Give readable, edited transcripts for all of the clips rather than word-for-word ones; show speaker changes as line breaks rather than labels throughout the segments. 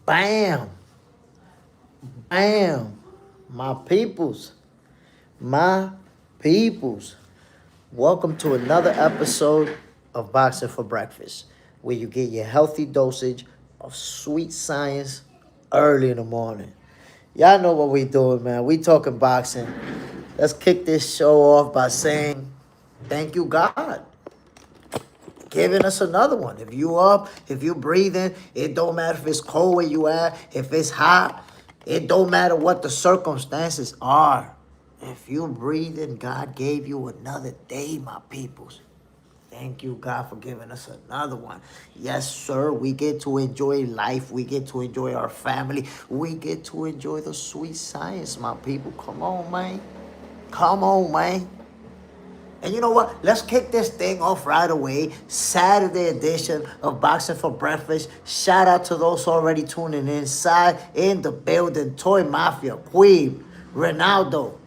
Bam. Bam. My peoples. My peoples. Welcome to another episode of Boxing for Breakfast, where you get your healthy dosage of sweet science early in the morning. Y'all know what we doing, man. We talking boxing. Let's kick this show off by saying thank you, God, giving us another one. If you up, if you breathing, it don't matter if it's cold where you at, if it's hot, it don't matter what the circumstances are. If you breathing, God gave you another day, my peoples. Thank you, God, for giving us another one. Yes, sir, we get to enjoy life. We get to enjoy our family. We get to enjoy the sweet science, my people. Come on, man. Come on, man. And you know what? Let's kick this thing off right away. Saturday edition of Boxing for Breakfast. Shout out to those already tuning inside in the building. Toy Mafia, Queen, Ronaldo,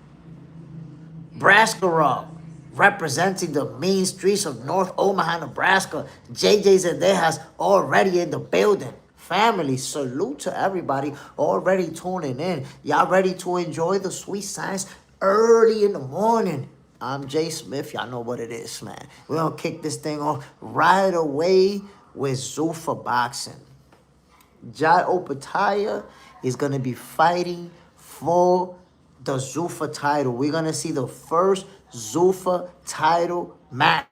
Brascarov, representing the mean streets of North Omaha, Nebraska. JJ's and Dejas already in the building. Family, salute to everybody already tuning in. Y'all ready to enjoy the sweet science early in the morning? I'm Jay Smith. Y'all know what it is, man. We're going to kick this thing off right away with Zuffa boxing. Jai Opataya is going to be fighting for the Zuffa title. We're going to see the first Zuffa title match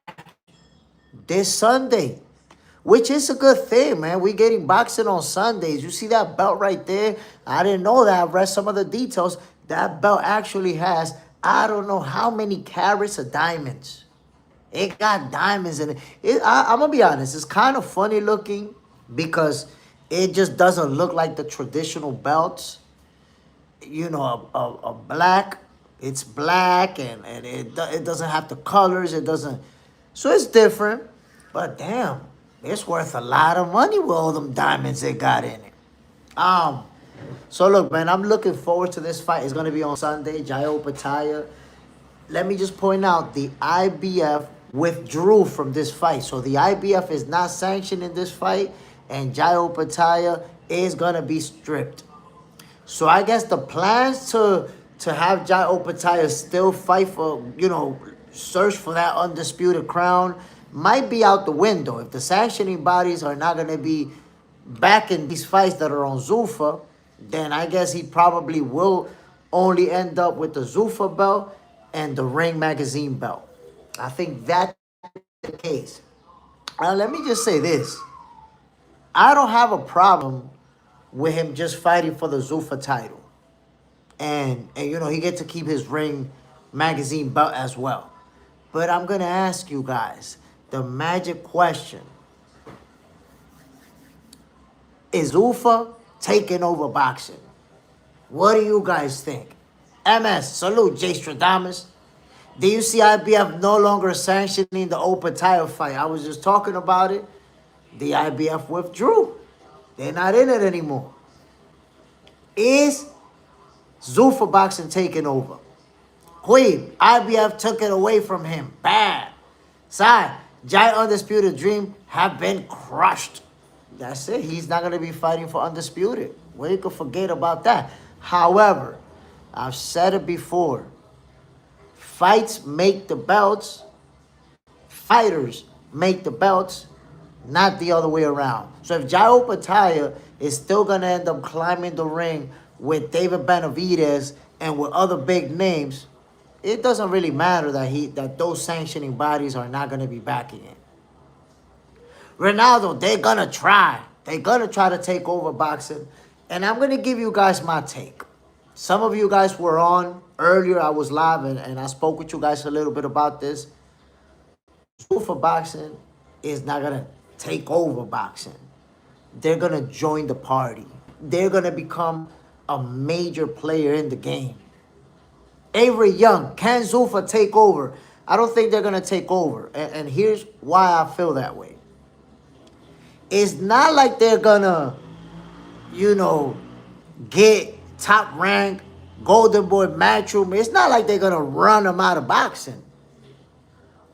this Sunday, which is a good thing, man. We're getting boxing on Sundays. You see that belt right there? I didn't know that. I read some of the details. That belt actually has, I don't know how many carats of diamonds. It got diamonds in it. I'm going to be honest. It's kind of funny looking because it just doesn't look like the traditional belts. You know, a black, it's black, and it doesn't have the colors. It doesn't. So it's different. But damn, it's worth a lot of money with all them diamonds they got in it. So look, man, I'm looking forward to this fight. It's going to be on Sunday, Jai Opataya. Let me just point out, the IBF withdrew from this fight. So the IBF is not sanctioning this fight, and Jai Opataya is going to be stripped. So I guess the plans to have Jai Opataya still fight for, search for that undisputed crown might be out the window. If the sanctioning bodies are not going to be backing these fights that are on Zuffa, then I guess he probably will only end up with the Zuffa belt and the Ring Magazine belt. I think that's the case. Now, let me just say this. I don't have a problem with him just fighting for the Zuffa title. And he gets to keep his Ring Magazine belt as well. But I'm going to ask you guys the magic question. Is Zuffa taking over boxing? What do you guys think? MS, salute, Jay Stradamus. Do you see IBF no longer sanctioning the Opataya fight? I was just talking about it. The IBF withdrew. They're not in it anymore. Is Zuffa boxing taking over? Queen, IBF took it away from him. Bad. Side, Giant Undisputed Dream have been crushed. That's it. He's not going to be fighting for Undisputed. We could forget about that. However, I've said it before. Fights make the belts. Fighters make the belts, not the other way around. So if Jai Opataya is still going to end up climbing the ring with David Benavidez and with other big names, it doesn't really matter that those sanctioning bodies are not going to be backing it. Ronaldo, they're going to try. They're going to try to take over boxing. And I'm going to give you guys my take. Some of you guys were on earlier. I was live and I spoke with you guys a little bit about this. Zuffa boxing is not going to take over boxing. They're going to join the party. They're going to become a major player in the game. Avery Young, can Zuffa take over? I don't think they're going to take over. And here's why I feel that way. It's not like they're going to, get top rank, Golden Boy Matchroom. It's not like they're going to run them out of boxing.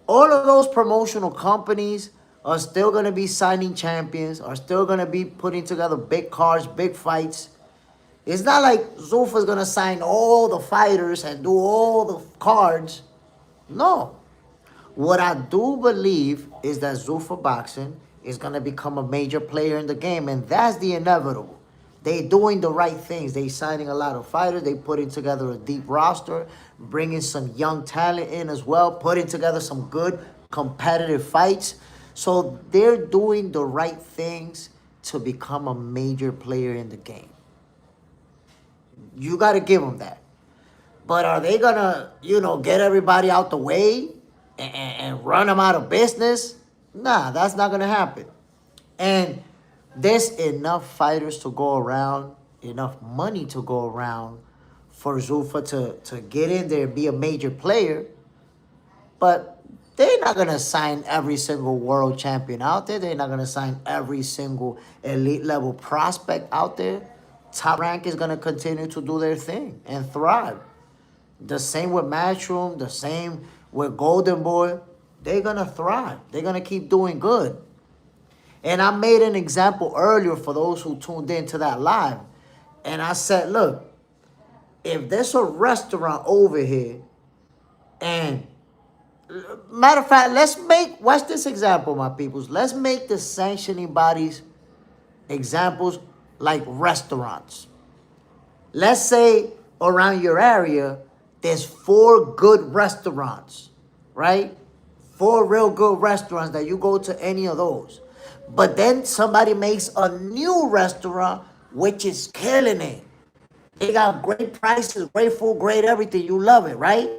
All of those promotional companies are still gonna be signing champions, are still gonna be putting together big cards, big fights. It's not like Zuffa's gonna sign all the fighters and do all the cards. No. What I do believe is that Zuffa Boxing is gonna become a major player in the game, and that's the inevitable. They doing the right things. They signing a lot of fighters. They putting together a deep roster, bringing some young talent in as well, putting together some good competitive fights. So they're doing the right things to become a major player in the game. You got to give them that. But are they going to, get everybody out the way and run them out of business? Nah, that's not going to happen. And there's enough fighters to go around, enough money to go around for Zuffa to get in there and be a major player. But they're not going to sign every single world champion out there. They're not going to sign every single elite level prospect out there. Top Rank is going to continue to do their thing and thrive. The same with Matchroom, the same with Golden Boy. They're going to thrive. They're going to keep doing good. And I made an example earlier for those who tuned into that live. And I said, look, if there's a restaurant over here, and matter of fact, watch this example, my peoples. Let's make the sanctioning bodies examples like restaurants. Let's say around your area, there's 4 good restaurants, right? 4 real good restaurants that you go to any of those. But then somebody makes a new restaurant, which is killing it. They got great prices, great food, great everything. You love it, right?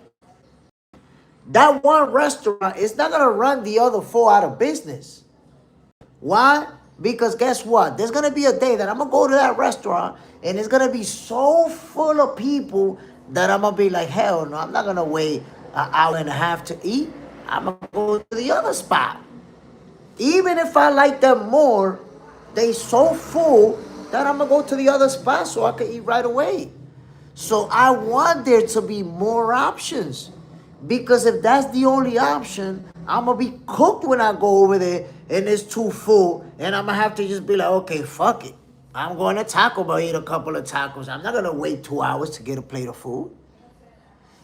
That one restaurant is not going to run the other 4 out of business. Why? Because guess what? There's going to be a day that I'm going to go to that restaurant and it's going to be so full of people that I'm going to be like, hell no, I'm not going to wait an hour and a half to eat. I'm going to go to the other spot. Even if I like them more, they so full that I'm going to go to the other spot so I can eat right away. So I want there to be more options. Because if that's the only option, I'm going to be cooked when I go over there and it's too full. And I'm going to have to just be like, okay, fuck it. I'm going to Taco Bell, eat a couple of tacos. I'm not going to wait 2 hours to get a plate of food.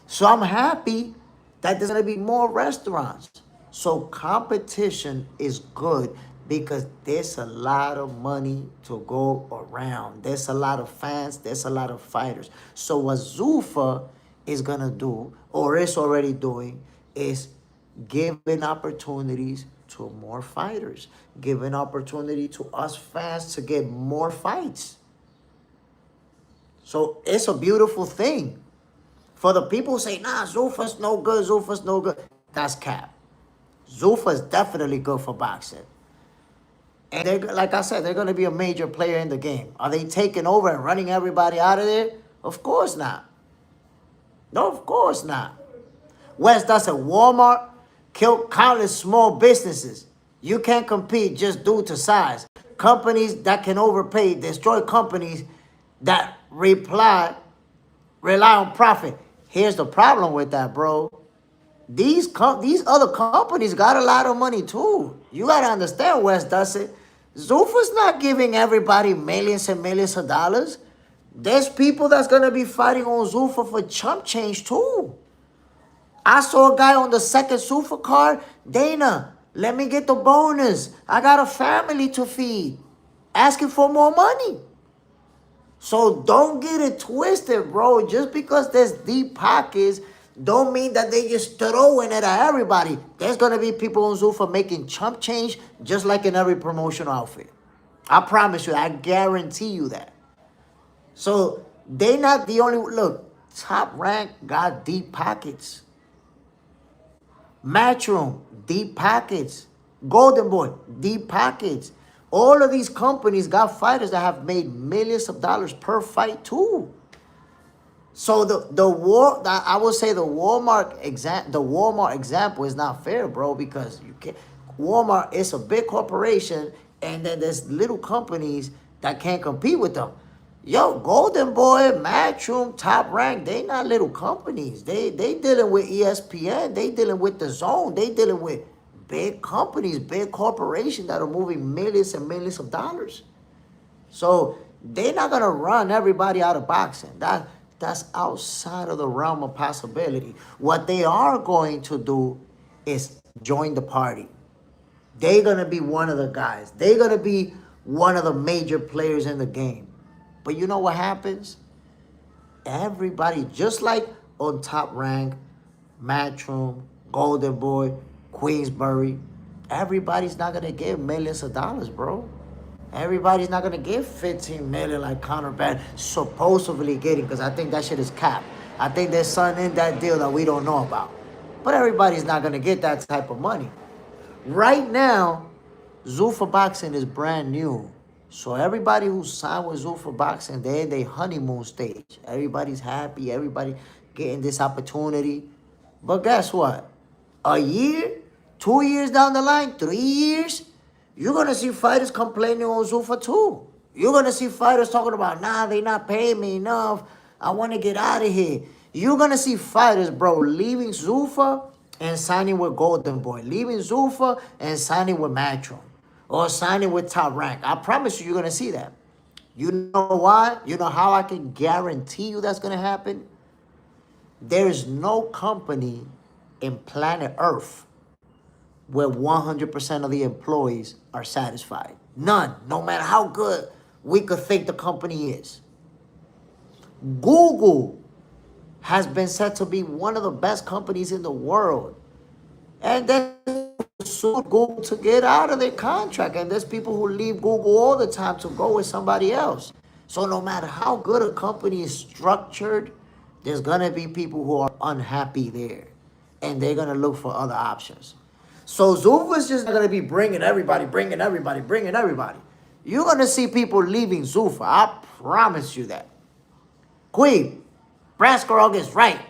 So I'm happy that there's going to be more restaurants. So competition is good because there's a lot of money to go around. There's a lot of fans. There's a lot of fighters. So what Zuffa is going to do, or is already doing, is giving opportunities to more fighters, giving opportunity to us fans to get more fights. So it's a beautiful thing. For the people who say, nah, Zuffa's no good, Zuffa's no good, that's cap. Zuffa is definitely good for boxing. And they're, like I said, they're going to be a major player in the game. Are they taking over and running everybody out of there? Of course not. No, of course not. Wes does it. Walmart killed countless small businesses. You can't compete just due to size. Companies that can overpay destroy companies that rely on profit. Here's the problem with that, bro. These other companies got a lot of money too. You got to understand, Wes does it. Zuffa's not giving everybody millions and millions of dollars. There's people that's going to be fighting on Zuffa for chump change too. I saw a guy on the second Zuffa card. Dana, let me get the bonus. I got a family to feed. Asking for more money. So don't get it twisted, bro. Just because there's deep pockets don't mean that they just throwing it at everybody. There's going to be people on Zuffa making chump change just like in every promotional outfit. I promise you. I guarantee you that. So they not the only... Look, Top Rank got deep pockets. Matchroom, deep pockets. Golden Boy, deep pockets. All of these companies got fighters that have made millions of dollars per fight too. So I would say the Walmart example is not fair, bro, because you can't. Walmart is a big corporation, and then there's little companies that can't compete with them. Yo, Golden Boy, Matchroom, Top Rank, they not little companies. They dealing with ESPN. They dealing with the Zone. They dealing with big companies, big corporations that are moving millions and millions of dollars. So they're not gonna run everybody out of boxing. That's outside of the realm of possibility. What they are going to do is join the party. They're gonna be one of the guys. They're gonna be one of the major players in the game. But you know what happens? Everybody, just like on Top Rank, Matchroom, Golden Boy, Queensbury, everybody's not gonna give millions of dollars, bro. Everybody's not gonna give 15 million like Conor Ben supposedly getting, because I think that shit is capped. I think there's something in that deal that we don't know about. But everybody's not gonna get that type of money. Right now, Zuffa Boxing is brand new. So everybody who signed with Zuffa Boxing, they're in their honeymoon stage. Everybody's happy, everybody getting this opportunity. But guess what? A year, 2 years down the line, 3 years, you're going to see fighters complaining on Zuffa too. You're going to see fighters talking about, nah, they not paying me enough. I want to get out of here. You're going to see fighters, bro, leaving Zuffa and signing with Golden Boy. Leaving Zuffa and signing with Matchroom. Or signing with Top Rank. I promise you, you're going to see that. You know why? You know how I can guarantee you that's going to happen? There is no company in planet Earth where 100% of the employees are satisfied. None. No matter how good we could think the company is. Google has been said to be one of the best companies in the world. And then sued Google to get out of their contract. And there's people who leave Google all the time to go with somebody else. So no matter how good a company is structured, there's going to be people who are unhappy there. And they're going to look for other options. So Zuffa's just going to be bringing everybody. You're going to see people leaving Zuffa. I promise you that. Queen, Brasco gets right.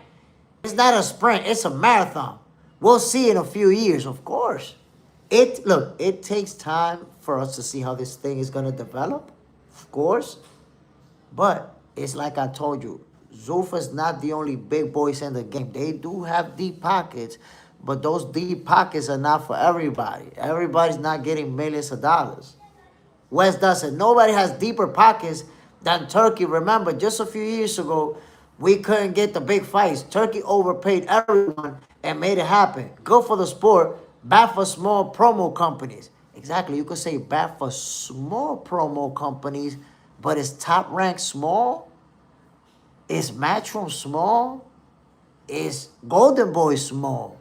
It's not a sprint. It's a marathon. We'll see in a few years, of course. It takes time for us to see how this thing is going to develop, of course. But it's like I told you, Zuffa's not the only big boys in the game. They do have deep pockets, but those deep pockets are not for everybody. Everybody's not getting millions of dollars. Wes doesn't. Nobody has deeper pockets than Turkey. Remember, just a few years ago, we couldn't get the big fights. Turkey overpaid everyone and made it happen. Good for the sport, bad for small promo companies. Exactly, you could say bad for small promo companies, but is Top Rank small? Is Matchroom small? Is Golden Boy small?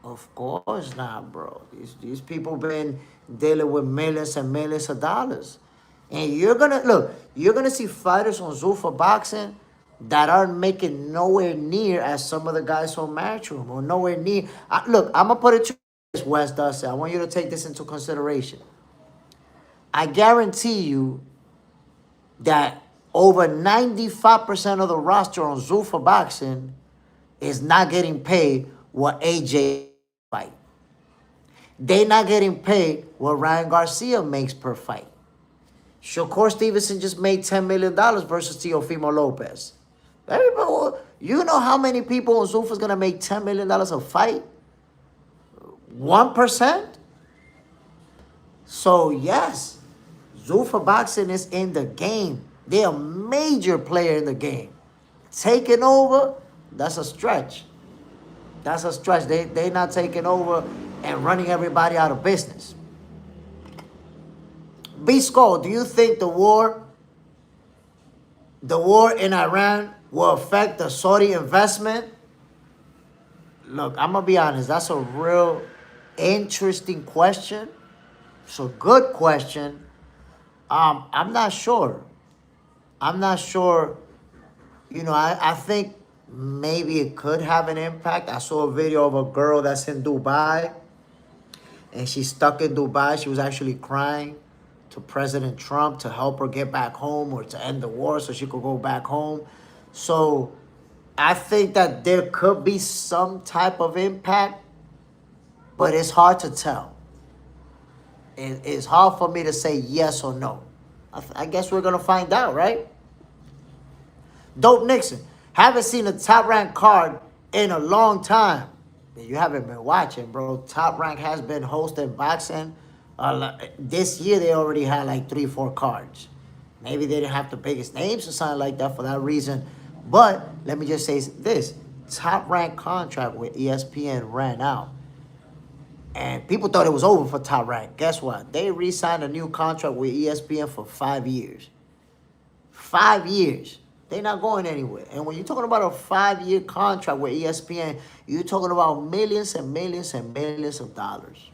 Of course not, bro. These people been dealing with millions and millions of dollars. And you're gonna see fighters on Zuffa Boxing that aren't making nowhere near as some of the guys on Matchroom, or nowhere near. Look, I'm gonna put it to this, Wes does. I want you to take this into consideration. I guarantee you that over 95% of the roster on Zuffa Boxing is not getting paid what AJ fight. They're not getting paid what Ryan Garcia makes per fight. Shakur Stevenson just made $10 million versus Teofimo Lopez. Everybody, you know how many people on Zuffa is going to make $10 million a fight? 1%? So, yes, Zuffa Boxing is in the game. They're a major player in the game. Taking over, that's a stretch. That's a stretch. They're not taking over and running everybody out of business. B-Skull, do you think the war in Iran will affect the Saudi investment? Look, I'm going to be honest. That's a real interesting question. It's a good question. I'm not sure. I'm not sure. You know, I think maybe it could have an impact. I saw a video of a girl that's in Dubai, and she's stuck in Dubai. She was actually crying to President Trump to help her get back home, or to end the war so she could go back home. So I think that there could be some type of impact, but it's hard to tell. It's hard for me to say yes or no. I guess we're going to find out, right? Dope Nixon. Haven't seen a Top Rank card in a long time. You haven't been watching, bro. Top Rank has been hosting boxing. This year they already had like 3, 4 cards. Maybe they didn't have the biggest names or something like that for that reason. But let me just say this. Top Rank contract with ESPN ran out. And people thought it was over for Top Rank. Guess what? They re-signed a new contract with ESPN for 5 years. 5 years. They're not going anywhere. And when you're talking about a 5-year contract with ESPN, you're talking about millions and millions and millions of dollars.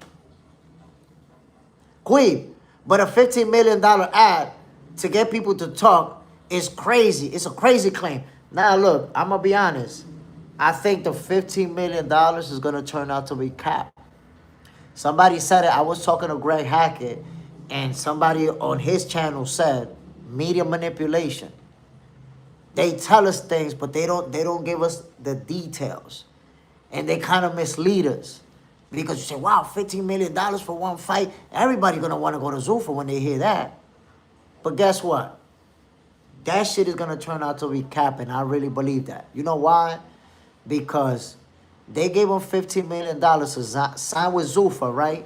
Queen, but a $15 million ad to get people to talk is crazy. It's a crazy claim. Now, look, I'm going to be honest. I think the $15 million is going to turn out to be capped. Somebody said it. I was talking to Greg Hackett, and somebody on his channel said media manipulation. They tell us things, but they don't give us the details. And they kind of mislead us. Because you say, wow, $15 million for one fight. Everybody's going to want to go to Zuffa when they hear that. But guess what? That shit is going to turn out to be capping. I really believe that. You know why? Because they gave him $15 million to sign with Zuffa, right?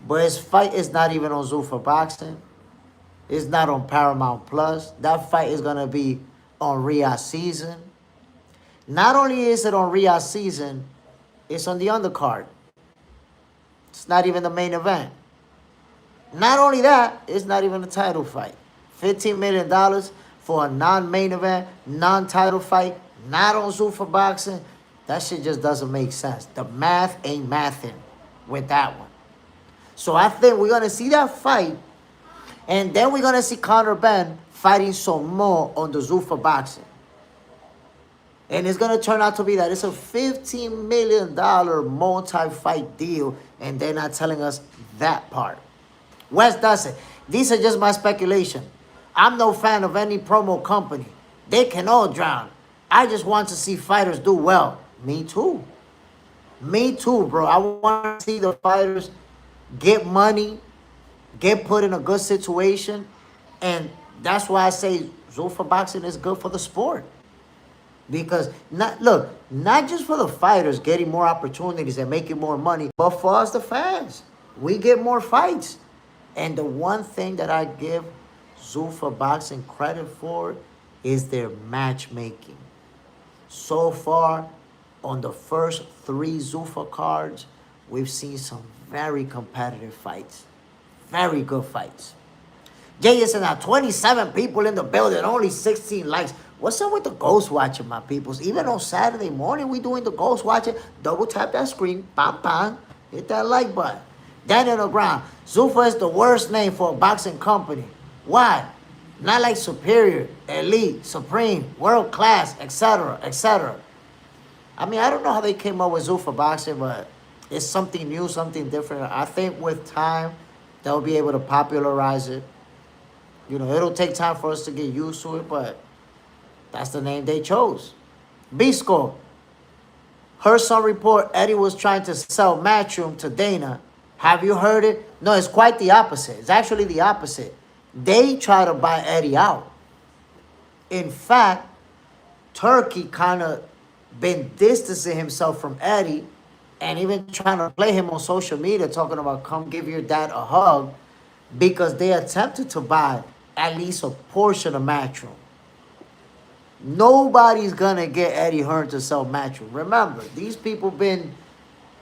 But his fight is not even on Zuffa Boxing. It's not on Paramount Plus. That fight is going to be on Riyadh Season. Not only is it on Riyadh Season, it's on the undercard. It's not even the main event. Not only that, it's not even a title fight. $15 million for a non-main event, non-title fight, not on Zuffa Boxing. That shit just doesn't make sense. The math ain't mathing with that one. So I think we're going to see that fight. And then we're going to see Conor Benn fighting some more on the Zuffa Boxing. And it's going to turn out to be that. It's a $15 million multi-fight deal. And they're not telling us that part. Wes does it. These are just my speculation. I'm no fan of any promo company. They can all drown. I just want to see fighters do well. Me too. Me too, bro. I want to see the fighters get money, get put in a good situation. And that's why I say Zuffa Boxing is good for the sport. Because, not just for the fighters getting more opportunities and making more money, but for us, the fans. We get more fights. And the one thing that I give Zuffa Boxing credit for is their matchmaking. So far, on the first 3 Zuffa cards, we've seen some very competitive fights. Very good fights. Jay is now 27 people in the building, only 16 likes. What's up with the ghost watching, my peoples? Even on Saturday morning, we doing the ghost watching. Double tap that screen. Bam, bam. Hit that like button. Down on the ground. Zuffa is the worst name for a boxing company. Why? Not like Superior, Elite, Supreme, World Class, etc., etc. I mean, I don't know how they came up with Zuffa Boxing, but it's something new, something different. I think with time, they'll be able to popularize it. You know, it'll take time for us to get used to it, but that's the name they chose. B-Score. Heard some report Eddie was trying to sell Matchroom to Dana. Have you heard it? No, it's quite the opposite. It's actually the opposite. They try to buy Eddie out. In fact, Turkey kind of been distancing himself from Eddie and even trying to play him on social media, talking about come give your dad a hug, because they attempted to buy at least a portion of Matchroom. Nobody's going to get Eddie Hearn to sell Matchroom. Remember, these people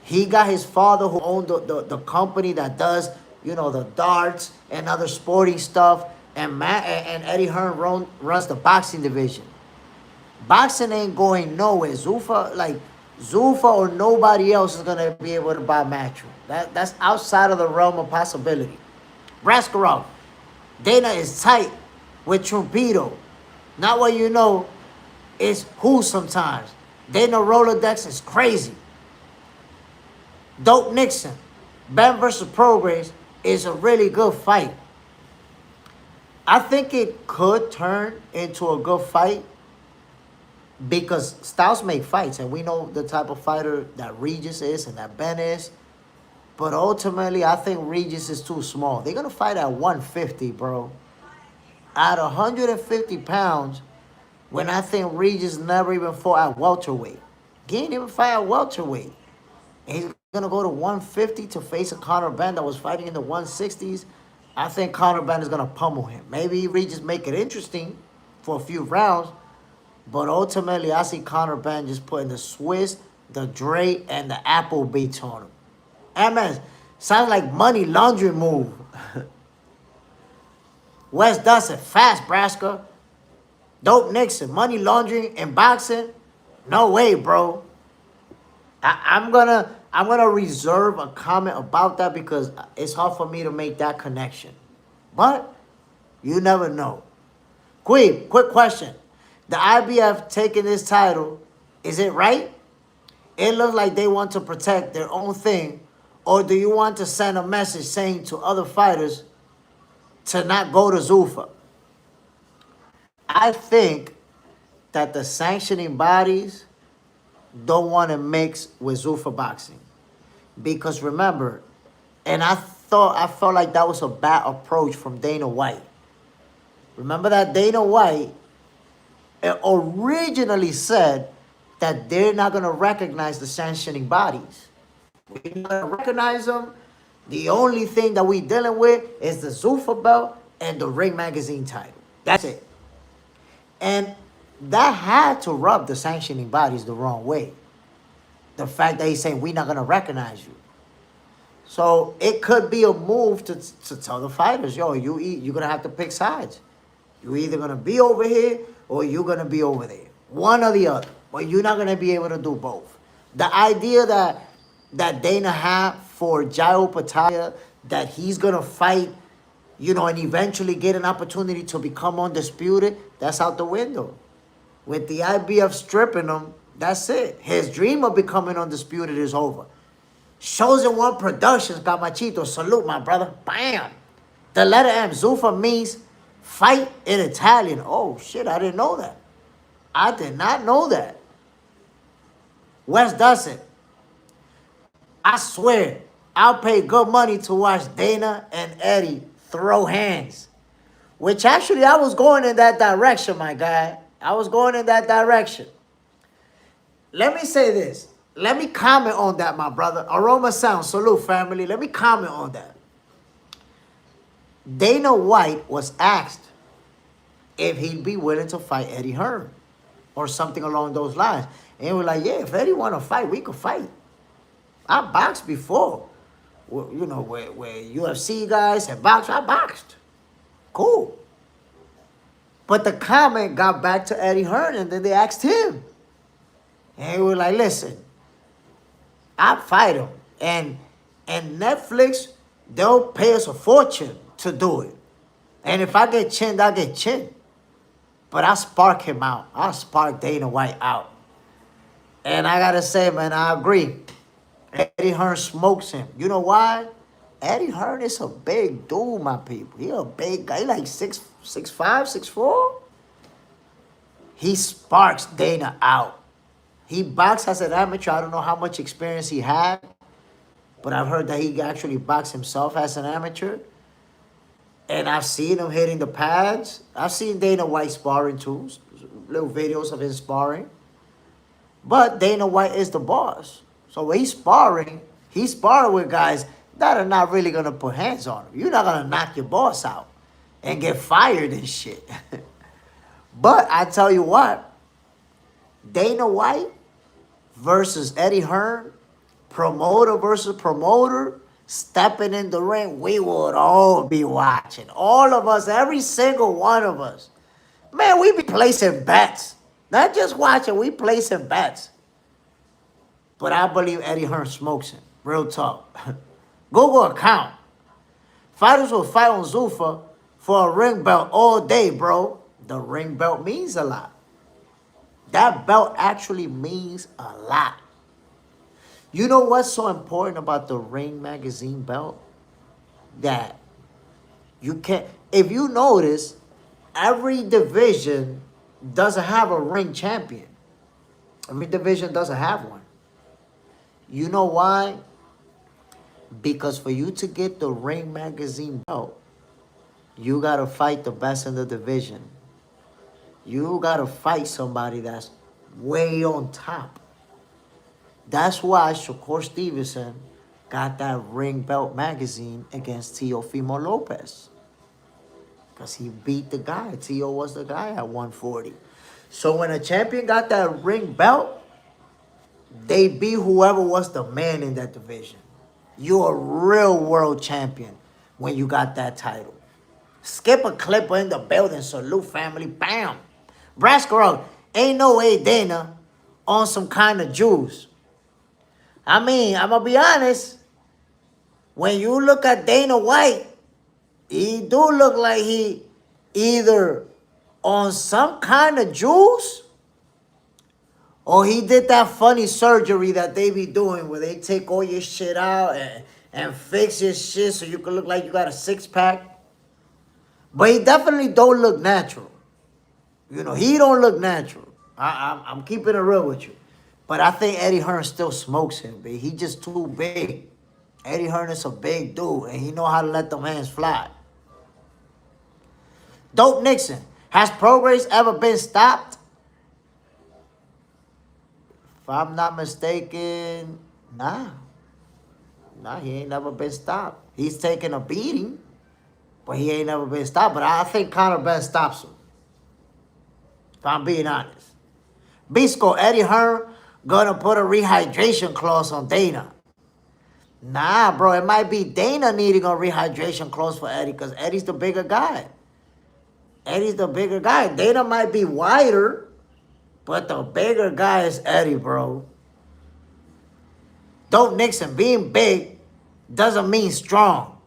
he got his father who owned the company that does, you know, the darts and other sporting stuff. And Eddie Hearn runs the boxing division. Boxing ain't going nowhere. Zuffa or nobody else is going to be able to buy Matchroom. That's outside of the realm of possibility. Braskarov. Dana is tight with Trumpito. Not what you know, it's who sometimes. Dana Rolodex is crazy. Dope Nixon. Ben versus Progress is a really good fight. I think it could turn into a good fight because styles make fights, and we know the type of fighter that Regis is and that Ben is. But ultimately, I think Regis is too small. They're going to fight at 150, bro. At 150 pounds, when I think Regis never even fought at welterweight. He didn't even fight at welterweight. He's gonna go to 150 to face a Conor Ben that was fighting in the 160s. I think Conor Ben is gonna pummel him. Maybe he just make it interesting for a few rounds, but ultimately I see Conor Ben just putting the Swiss, the Dre, and the Apple beats on him. MS sounds like money laundering move. Wes does it fast, Brasker. Dope Nixon, money laundering and boxing? No way, bro. I'm gonna reserve a comment about that because it's hard for me to make that connection. But you never know. Quick question. The IBF taking this title, is it right? It looks like they want to protect their own thing, or do you want to send a message saying to other fighters to not go to Zuffa? I think that the sanctioning bodies don't want to mix with Zuffa boxing. Because remember, and I felt like that was a bad approach from Dana White. Remember that Dana White originally said that they're not going to recognize the sanctioning bodies. We're not going to recognize them. The only thing that we're dealing with is the Zuffa belt and the Ring Magazine title. That's it. And that had to rub the sanctioning bodies the wrong way. The fact that he's saying, we're not going to recognize you. So it could be a move to tell the fighters, yo, you're going to have to pick sides. You're either going to be over here or you're going to be over there. One or the other. But you're not going to be able to do both. The idea that Dana had for Jairo Pataya, that he's going to fight, and eventually get an opportunity to become undisputed, that's out the window. With the IBF stripping him, that's it. His dream of becoming undisputed is over. Chosen One Productions, Gamachito, salute, my brother. Bam. The letter M, Zuffa, means fight in Italian. Oh, shit, I didn't know that. I did not know that. Wes does it. I swear, I'll pay good money to watch Dana and Eddie throw hands. Which actually, I was going in that direction, my guy. I was going in that direction. Let me say this. Let me comment on that, my brother. Aroma Sound, salute, family. Let me comment on that. Dana White was asked if he'd be willing to fight Eddie Hearn or something along those lines. And we're like, yeah, if Eddie want to fight, we could fight. I boxed before. Where UFC guys have boxed, I boxed. Cool. But the comment got back to Eddie Hearn, and then they asked him. And we were like, listen, I'll fight him. And Netflix, they'll pay us a fortune to do it. And if I get chinned, I get chinned. But I spark him out. I spark Dana White out. And I got to say, man, I agree. Eddie Hearn smokes him. You know why? Eddie Hearn is a big dude, my people. He a big guy. He like 6'5", 6'4". He sparks Dana out. He boxed as an amateur. I don't know how much experience he had, but I've heard that he actually boxed himself as an amateur. And I've seen him hitting the pads. I've seen Dana White sparring too. Little videos of him sparring. But Dana White is the boss. So when he's sparring with guys that are not really going to put hands on him. You're not going to knock your boss out and get fired and shit. But I tell you what, Dana White versus Eddie Hearn, promoter versus promoter, stepping in the ring, we would all be watching. All of us, every single one of us. Man, we be placing bets. Not just watching, we placing bets. But I believe Eddie Hearn smokes him. Real talk. Google account. Fighters will fight on Zuffa for a ring belt all day, bro. The ring belt means a lot. That belt actually means a lot. You know what's so important about the Ring Magazine belt? That you can't, if you notice, every division doesn't have a ring champion. Every division doesn't have one. You know why? Because for you to get the Ring Magazine belt, you got to fight the best in the division. You got to fight somebody that's way on top. That's why Shakur Stevenson got that ring belt magazine against Teofimo Lopez. Because he beat the guy. Tio was the guy at 140. So when a champion got that ring belt, they beat whoever was the man in that division. You're a real world champion when you got that title. Skip a clipper in the building, salute family, bam. Brasco, ain't no way Dana on some kind of juice. I mean, I'm gonna be honest. When you look at Dana White, he do look like he either on some kind of juice or he did that funny surgery that they be doing where they take all your shit out and fix your shit so you can look like you got a six-pack. But he definitely don't look natural. You know, he don't look natural. I'm keeping it real with you. But I think Eddie Hearn still smokes him, but he just too big. Eddie Hearn is a big dude, and he know how to let them hands fly. Dope Nixon. Has progress ever been stopped? If I'm not mistaken, nah. Nah, he ain't never been stopped. He's taken a beating, but he ain't never been stopped. But I think Conor Ben stops him. If I'm being honest. Bisco, Eddie Hearn gonna put a rehydration clause on Dana. Nah, bro, it might be Dana needing a rehydration clause for Eddie because Eddie's the bigger guy. Eddie's the bigger guy. Dana might be wider, but the bigger guy is Eddie, bro. Dope Nixon, being big doesn't mean strong.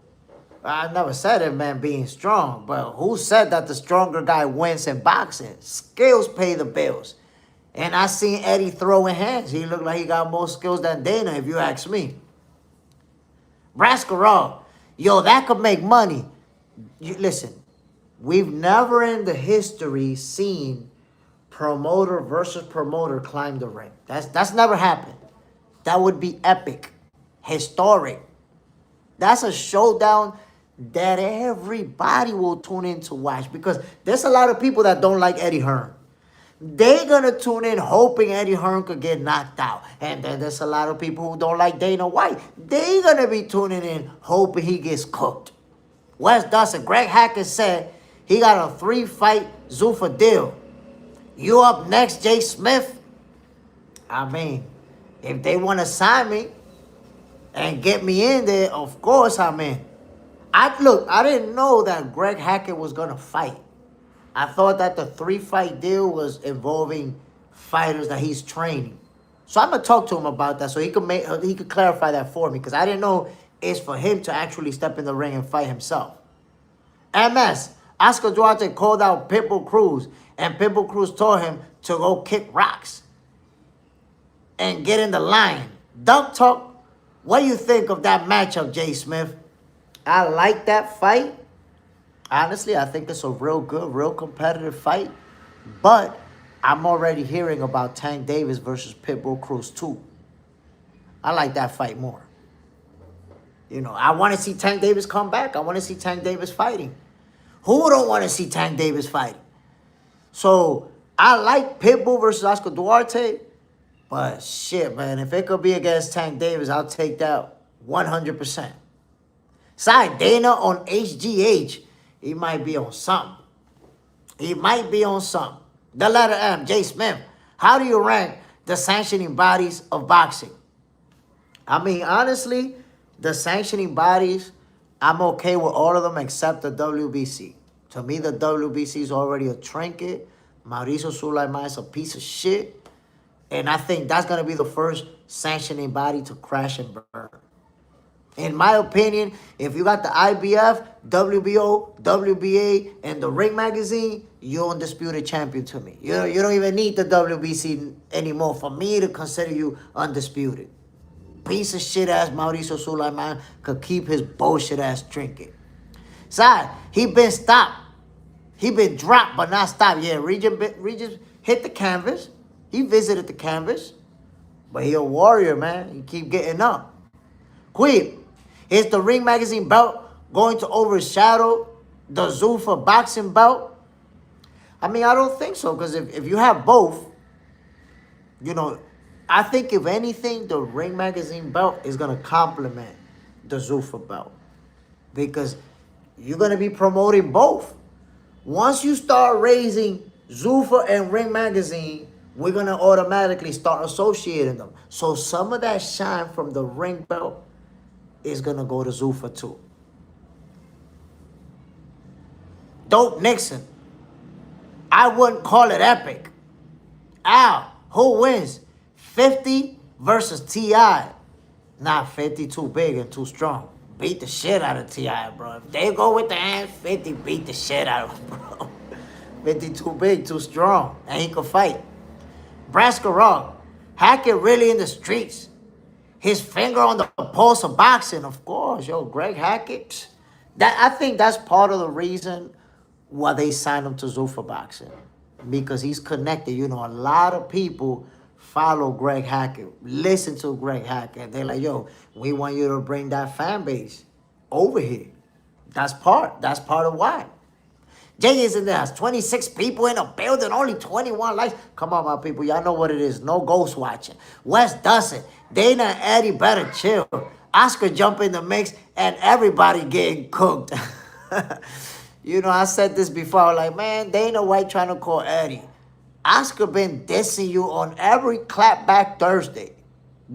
I never said it meant being strong, but who said that the stronger guy wins in boxing? Skills pay the bills. And I seen Eddie throwing hands. He looked like he got more skills than Dana, if you ask me. Brascarol, yo, that could make money. Listen, we've never in the history seen promoter versus promoter climb the ring. That's never happened. That would be epic, historic. That's a showdown that everybody will tune in to watch because there's a lot of people that don't like Eddie Hearn. They're going to tune in hoping Eddie Hearn could get knocked out. And then there's a lot of people who don't like Dana White. They're going to be tuning in hoping he gets cooked. Wes Dawson, Greg Hackett said he got a 3-fight Zuffa deal. You up next, Jay Smith? I mean, if they want to sign me and get me in there, of course I'm in. I didn't know that Greg Hackett was going to fight. I thought that the 3-fight deal was involving fighters that he's training. So I'm going to talk to him about that so he could clarify that for me because I didn't know it's for him to actually step in the ring and fight himself. MS, Oscar Duarte called out Pitbull Cruz and Pitbull Cruz told him to go kick rocks and get in the line. Duck Talk, what do you think of that matchup, Jay Smith? I like that fight. Honestly, I think it's a real good, real competitive fight. But I'm already hearing about Tank Davis versus Pitbull Cruz too. I like that fight more. You know, I want to see Tank Davis come back. I want to see Tank Davis fighting. Who don't want to see Tank Davis fighting? So, I like Pitbull versus Oscar Duarte. But shit, man, if it could be against Tank Davis, I'll take that 100%. Side Dana on HGH. He might be on something. He might be on something. The letter M, Jay Smith. How do you rank the sanctioning bodies of boxing? I mean, honestly, the sanctioning bodies, I'm okay with all of them except the WBC. To me, the WBC is already a trinket. Mauricio Sulaiman is a piece of shit. And I think that's going to be the first sanctioning body to crash and burn. In my opinion, if you got the IBF, WBO, WBA, and the Ring Magazine, you're undisputed champion to me. You don't even need the WBC anymore for me to consider you undisputed. Piece of shit ass Mauricio Sulaiman could keep his bullshit ass trinket. Side, he been stopped. He been dropped but not stopped. Yeah, Regis hit the canvas. He visited the canvas. But he a warrior, man. He keep getting up. Queen, is the Ring Magazine belt going to overshadow the Zuffa boxing belt? I mean, I don't think so. Because if you have both, you know, I think if anything, the Ring Magazine belt is gonna complement the Zuffa belt because you're gonna be promoting both. Once you start raising Zuffa and Ring Magazine, we're gonna automatically start associating them. So some of that shine from the Ring belt is gonna go to Zuffa too. Dope Nixon. I wouldn't call it epic. Al, who wins? 50 versus T.I. Nah, 50 too big and too strong. Beat the shit out of T.I., bro. If they go with the hand, 50 beat the shit out of him, bro. 50 too big, too strong, and he could fight. Brasker Rock, Hackett really in the streets. His finger on the pulse of boxing, of course. Yo, Greg Hackett. I think that's part of the reason why they signed him to Zuffa Boxing. Because he's connected. You know, a lot of people follow Greg Hackett, listen to Greg Hackett. They're like, yo, we want you to bring that fan base over here. That's part of why. Jay is in there. Has 26 people in a building, only 21 likes. Come on, my people. Y'all know what it is. No ghost watching. Wes doesn't. Dana and Eddie better chill. Oscar jump in the mix and everybody getting cooked. You know, I said this before. I was like, man, Dana White trying to call Eddie. Oscar been dissing you on every clapback Thursday.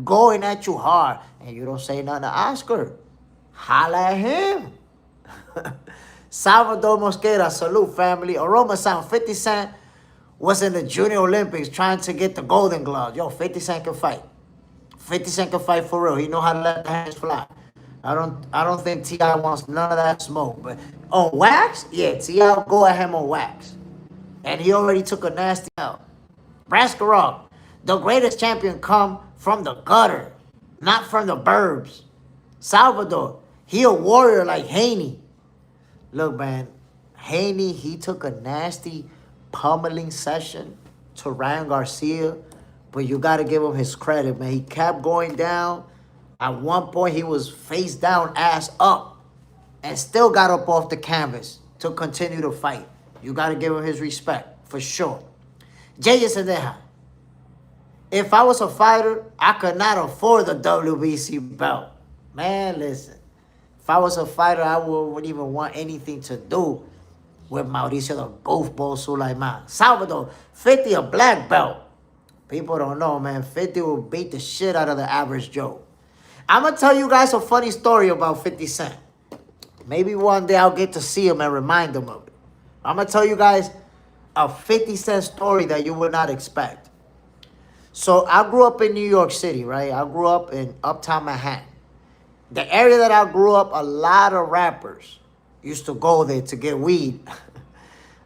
Going at you hard. And you don't say nothing to Oscar. Holla at him. Salvador Mosquera, salute family. Aroma Sound, 50 Cent was in the Junior Olympics trying to get the Golden Glove. Yo, 50 Cent can fight. 50 Cent can fight for real. He know how to let the hands fly. I don't think T.I. wants none of that smoke. But on wax, yeah, T.I. go at him on wax. And he already took a nasty out. Braskarov, the greatest champion come from the gutter, not from the burbs. Salvador, he a warrior like Haney. Look, man, Haney, he took a nasty pummeling session to Ryan Garcia, but you got to give him his credit, man. He kept going down. At one point, he was face down, ass up, and still got up off the canvas to continue to fight. You got to give him his respect, for sure. Jay Sadeja, if I was a fighter, I could not afford the WBC belt. Man, listen. If I was a fighter, I wouldn't even want anything to do with Mauricio the Goofball Sulaiman. Salvador, 50 a black belt. People don't know, man. 50 will beat the shit out of the average Joe. I'm going to tell you guys a funny story about 50 Cent. Maybe one day I'll get to see him and remind him of it. I'm going to tell you guys a 50 Cent story that you would not expect. So I grew up in New York City, right? I grew up in Uptown Manhattan. The area that I grew up, a lot of rappers used to go there to get weed.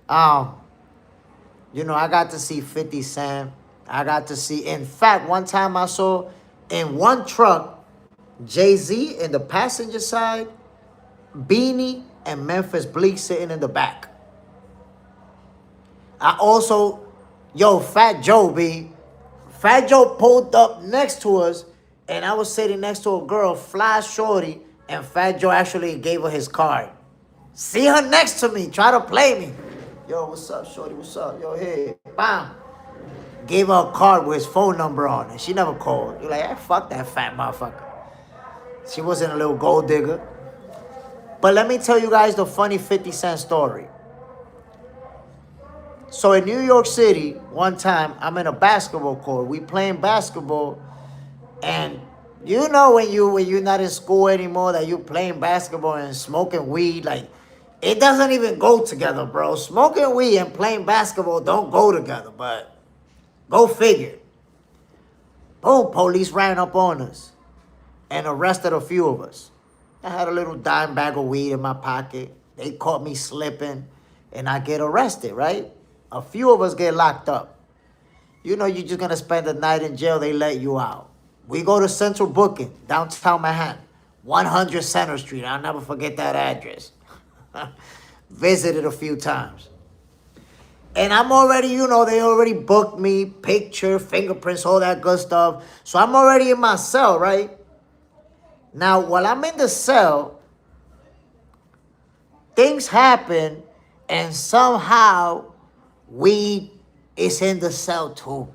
You know, I got to see 50 Cent. I got to see, in fact, one time I saw in one truck, Jay-Z in the passenger side, Beanie and Memphis Bleak sitting in the back. I also, Fat Joe, B. Fat Joe pulled up next to us, and I was sitting next to a girl, fly shorty, and Fat Joe actually gave her his card. See her next to me, try to play me. Yo, what's up, shorty, what's up? Yo, hey, bam. Gave her a card with his phone number on it. She never called. You're like, hey, fuck that fat motherfucker. She wasn't a little gold digger. But let me tell you guys the funny 50 Cent story. So in New York City, one time, I'm in a basketball court. We playing basketball. And you know when you're not in school anymore that you're playing basketball and smoking weed, like, it doesn't even go together, bro. Smoking weed and playing basketball don't go together, but go figure. Boom, police ran up on us and arrested a few of us. I had a little dime bag of weed in my pocket. They caught me slipping and I get arrested, right? A few of us get locked up. You know you're just going to spend the night in jail, they let you out. We go to Central Booking, downtown Manhattan, 100 Center Street. I'll never forget that address. Visited a few times. And I'm already, you know, they already booked me, picture, fingerprints, all that good stuff. So I'm already in my cell, right? Now, while I'm in the cell, things happen, and somehow weed is in the cell too.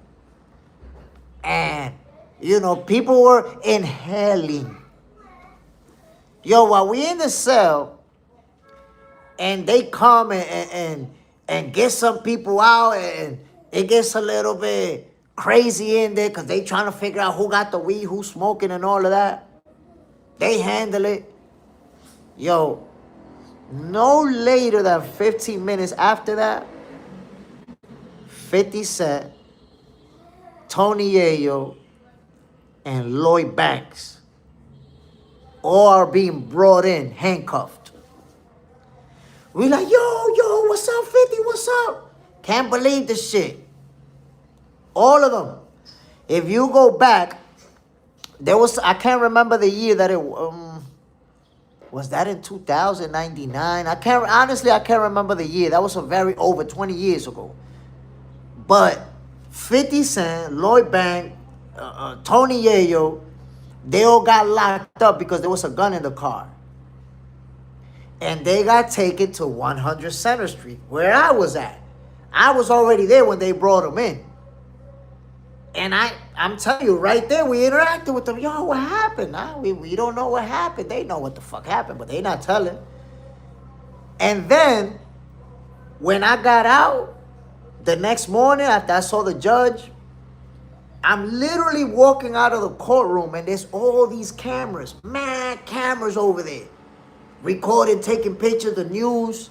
And You know, people were inhaling. Yo, while we in the cell, and they come and get some people out, and it gets a little bit crazy in there because they trying to figure out who got the weed, who's smoking, and all of that. They handle it. Yo, no later than 15 minutes after that, 50 Cent, Tony Yayo, and Lloyd Banks all are being brought in handcuffed. We like, yo, what's up, 50? What's up? Can't believe this shit. All of them. If you go back, there was, I can't remember the year that it was that in 2099. I can't remember the year. That was a very over 20 years ago. But 50 Cent, Lloyd Banks, Tony Yayo, they all got locked up because there was a gun in the car. And they got taken to 100 Center Street, where I was at. I was already there when they brought them in. And I'm telling you, right there, we interacted with them. Yo, what happened? Nah, we don't know what happened. They know what the fuck happened, but they not telling. And then, when I got out, the next morning, after I saw the judge, I'm literally walking out of the courtroom, and there's all these cameras, mad cameras over there, recording, taking pictures, the news.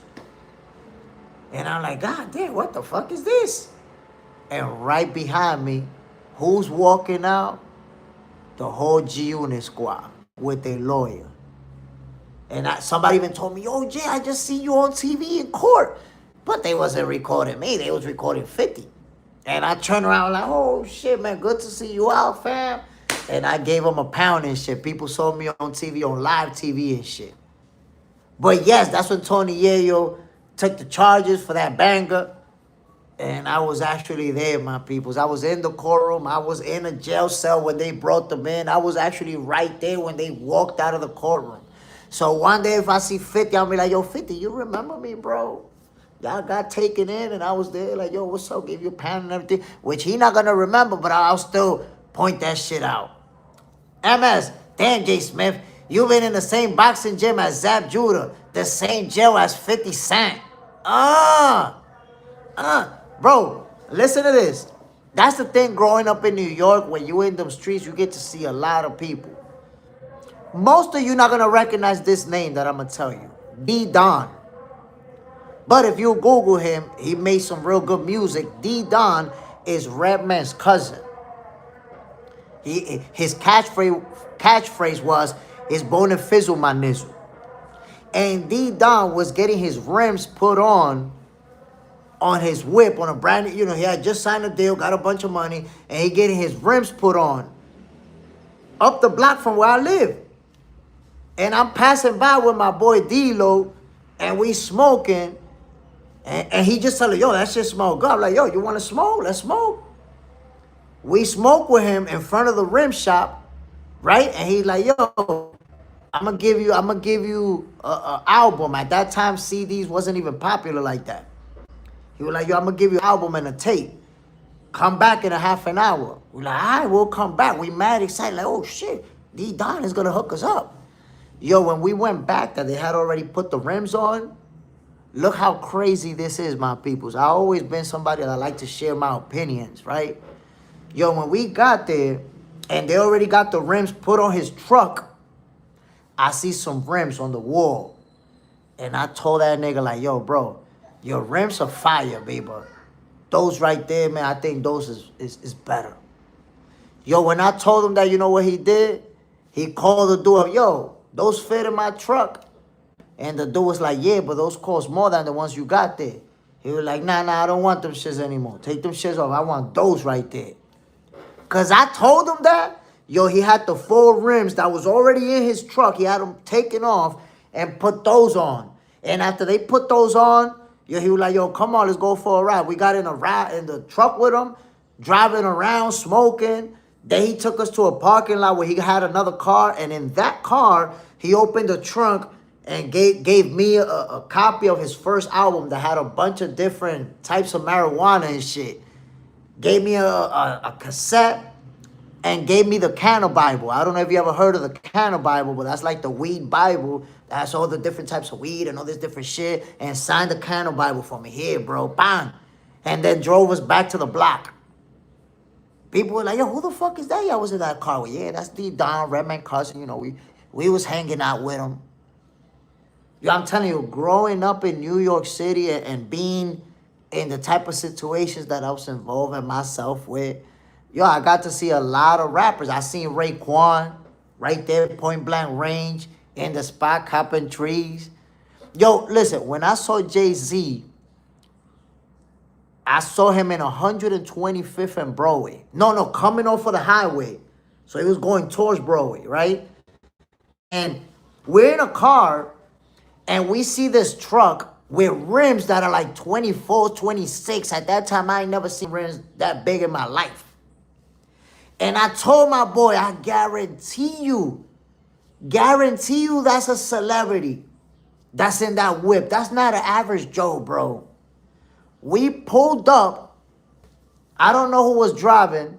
And I'm like, God damn, what the fuck is this? And right behind me, who's walking out? The whole G-Unit squad with their lawyer. And somebody even told me, yo, Jay, I just see you on TV in court. But they wasn't recording me. They was recording 50. And I turned around like, oh, shit, man, good to see you out, fam. And I gave them a pound and shit. People saw me on TV, on live TV and shit. But yes, that's when Tony Yayo took the charges for that banger. And I was actually there, my peoples. I was in the courtroom. I was in a jail cell when they brought them in. I was actually right there when they walked out of the courtroom. So one day if I see 50, I'll be like, yo, 50, you remember me, bro? Y'all got taken in and I was there like, yo, what's up? Give you a pound and everything. Which he not going to remember, but I'll still point that shit out. MS, damn, J. Smith, you been in the same boxing gym as Zab Judah, the same jail as 50 Cent. Bro, listen to this. That's the thing growing up in New York. When you in them streets, you get to see a lot of people. Most of you not going to recognize this name that I'm going to tell you. D-Don. But if you Google him, he made some real good music. D-Don is Redman's cousin. His catchphrase was, it's bone and fizzle my nizzle. And D-Don was getting his rims put on his whip, on a brand new, he had just signed a deal, got a bunch of money, and he getting his rims put on up the block from where I live. And I'm passing by with my boy D-Lo, and we smoking, and he just telling, yo, that shit smell good. I'm like, yo, you want to smoke? Let's smoke. We smoke with him in front of the rim shop, right? And he's like, yo, I'm gonna give you a album. At that time, CDs wasn't even popular like that. He was like, yo, I'm going to give you an album and a tape. Come back in a half an hour. We're like, all right, we'll come back. We mad excited. Like, oh, shit, D-Don is going to hook us up. Yo, when we went back that they had already put the rims on, look how crazy this is, my peoples. I always been somebody that like to share my opinions, right? Yo, when we got there and they already got the rims put on his truck, I see some rims on the wall. And I told that nigga like, yo, bro, your rims are fire, baby. Those right there, man, I think those is better. Yo, when I told him that, you know what he did? He called the dude, yo, those fit in my truck. And the dude was like, yeah, but those cost more than the ones you got there. He was like, nah, I don't want them shits anymore. Take them shits off. I want those right there. Because I told him that, yo, he had the full rims that was already in his truck. He had them taken off and put those on. And after they put those on, yo, he was like, yo, come on, let's go for a ride. We got in the truck with him, driving around, smoking. Then he took us to a parking lot where he had another car. And in that car, he opened the trunk and gave me a copy of his first album that had a bunch of different types of marijuana and shit. Gave me a cassette. and gave me the Canna Bible. I don't know if you ever heard of the Canna Bible, but that's like the weed Bible. That's all the different types of weed and all this different shit. And signed the Canna Bible for me. Here, bro. Bang. And then drove us back to the block. People were like, yo, who the fuck is that? Yeah, I was in that car. Well, yeah, that's the Don Redman cousin. You know, we was hanging out with him. Yo, I'm telling you, growing up in New York City and being in the type of situations that I was involving myself with, yo, I got to see a lot of rappers. I seen Raekwon right there, point blank range, in the spot, copping trees. Yo, listen, when I saw Jay-Z, I saw him in 125th and Broadway. No, coming off of the highway. So he was going towards Broadway, right? And we're in a car, and we see this truck with rims that are like 24, 26. At that time, I ain't never seen rims that big in my life. And I told my boy, I guarantee you that's a celebrity that's in that whip. That's not an average Joe, bro. We pulled up. I don't know who was driving,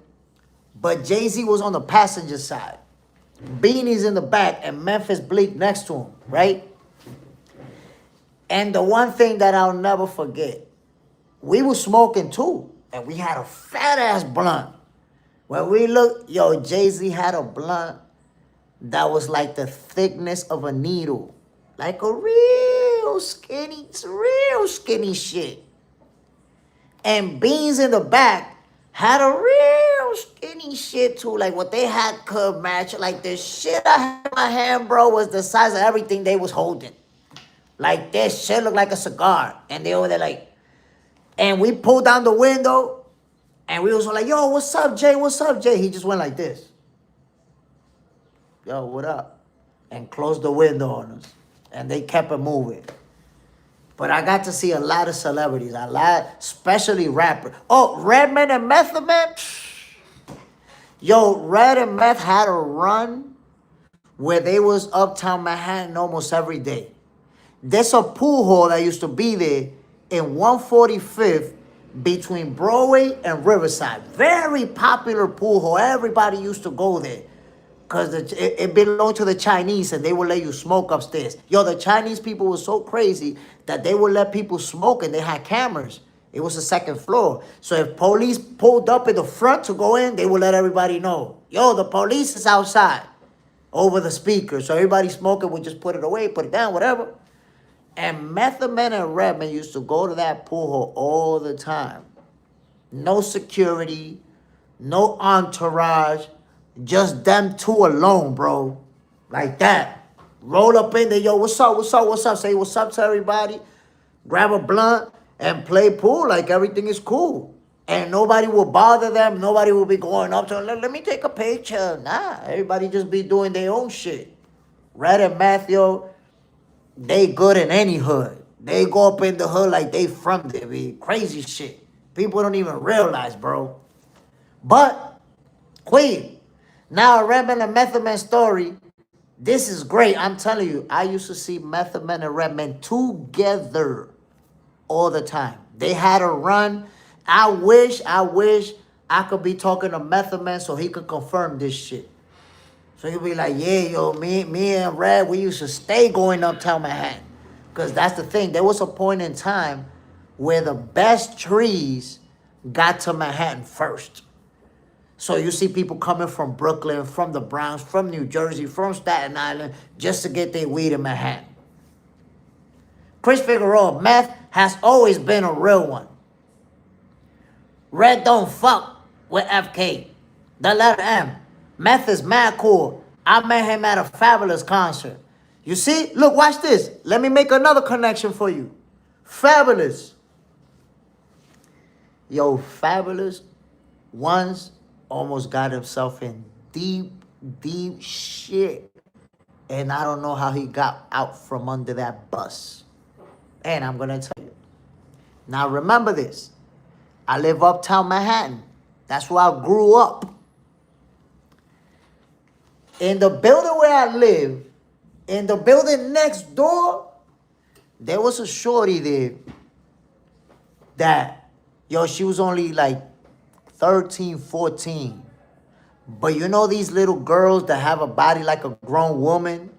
but Jay-Z was on the passenger side. Beanie's in the back and Memphis Bleak next to him, right? And the one thing that I'll never forget, we were smoking too, and we had a fat-ass blunt. When we looked, yo, Jay-Z had a blunt that was like the thickness of a needle. Like a real skinny shit. And Beans in the back had a real skinny shit too. Like what they had could match. Like the shit I had in my hand, bro, was the size of everything they was holding. Like this shit looked like a cigar. And they over there like, and we pulled down the window and we was like, yo, what's up, Jay? What's up, Jay? He just went like this. Yo, what up? And closed the window on us. And they kept it moving. But I got to see a lot of celebrities, especially rappers. Oh, Redman and Method Man? Yo, Red and Meth had a run where they was uptown Manhattan almost every day. There's a pool hall that used to be there in 145th between Broadway and Riverside. Very popular pool hall. Everybody used to go there. Because it belonged to the Chinese and they would let you smoke upstairs. Yo, the Chinese people were so crazy that they would let people smoke and they had cameras. It was the second floor. So if police pulled up in the front to go in, they would let everybody know. Yo, the police is outside over the speaker. So everybody smoking would just put it away, put it down, whatever. And Method Man and Redman used to go to that pool hall all the time. No security, no entourage. Just them two alone, bro. Like that. Roll up in there, yo, what's up, what's up, what's up? Say what's up to everybody. Grab a blunt and play pool like everything is cool. And nobody will bother them. Nobody will be going up to them, let me take a picture. Nah, everybody just be doing their own shit. Red and Matthew, they good in any hood. They go up in the hood like they from there. Be crazy shit. People don't even realize, bro. But, Queen, now, Redman and Method Man story, this is great. I'm telling you, I used to see Method Man and Redman together all the time. They had a run. I wish I could be talking to Method Man so he could confirm this shit. So he'll be like, yeah, yo, me and Red, we used to stay going uptown Manhattan. Because that's the thing. There was a point in time where the best trees got to Manhattan first. So you see people coming from Brooklyn, from the Bronx, from New Jersey, from Staten Island, just to get their weed in Manhattan. Chris Figueroa, Meth has always been a real one. Red don't fuck with FK. The letter M. Meth is mad cool. I met him at a Fabulous concert. You see? Look, watch this. Let me make another connection for you. Fabulous. Yo, Fabulous once almost got himself in deep shit. And I don't know how he got out from under that bus. And I'm going to tell you. Now, remember this. I live uptown Manhattan. That's where I grew up. In the building where I live, in the building next door, there was a shorty there that, yo, she was only like 13, 14. But you know these little girls that have a body like a grown woman,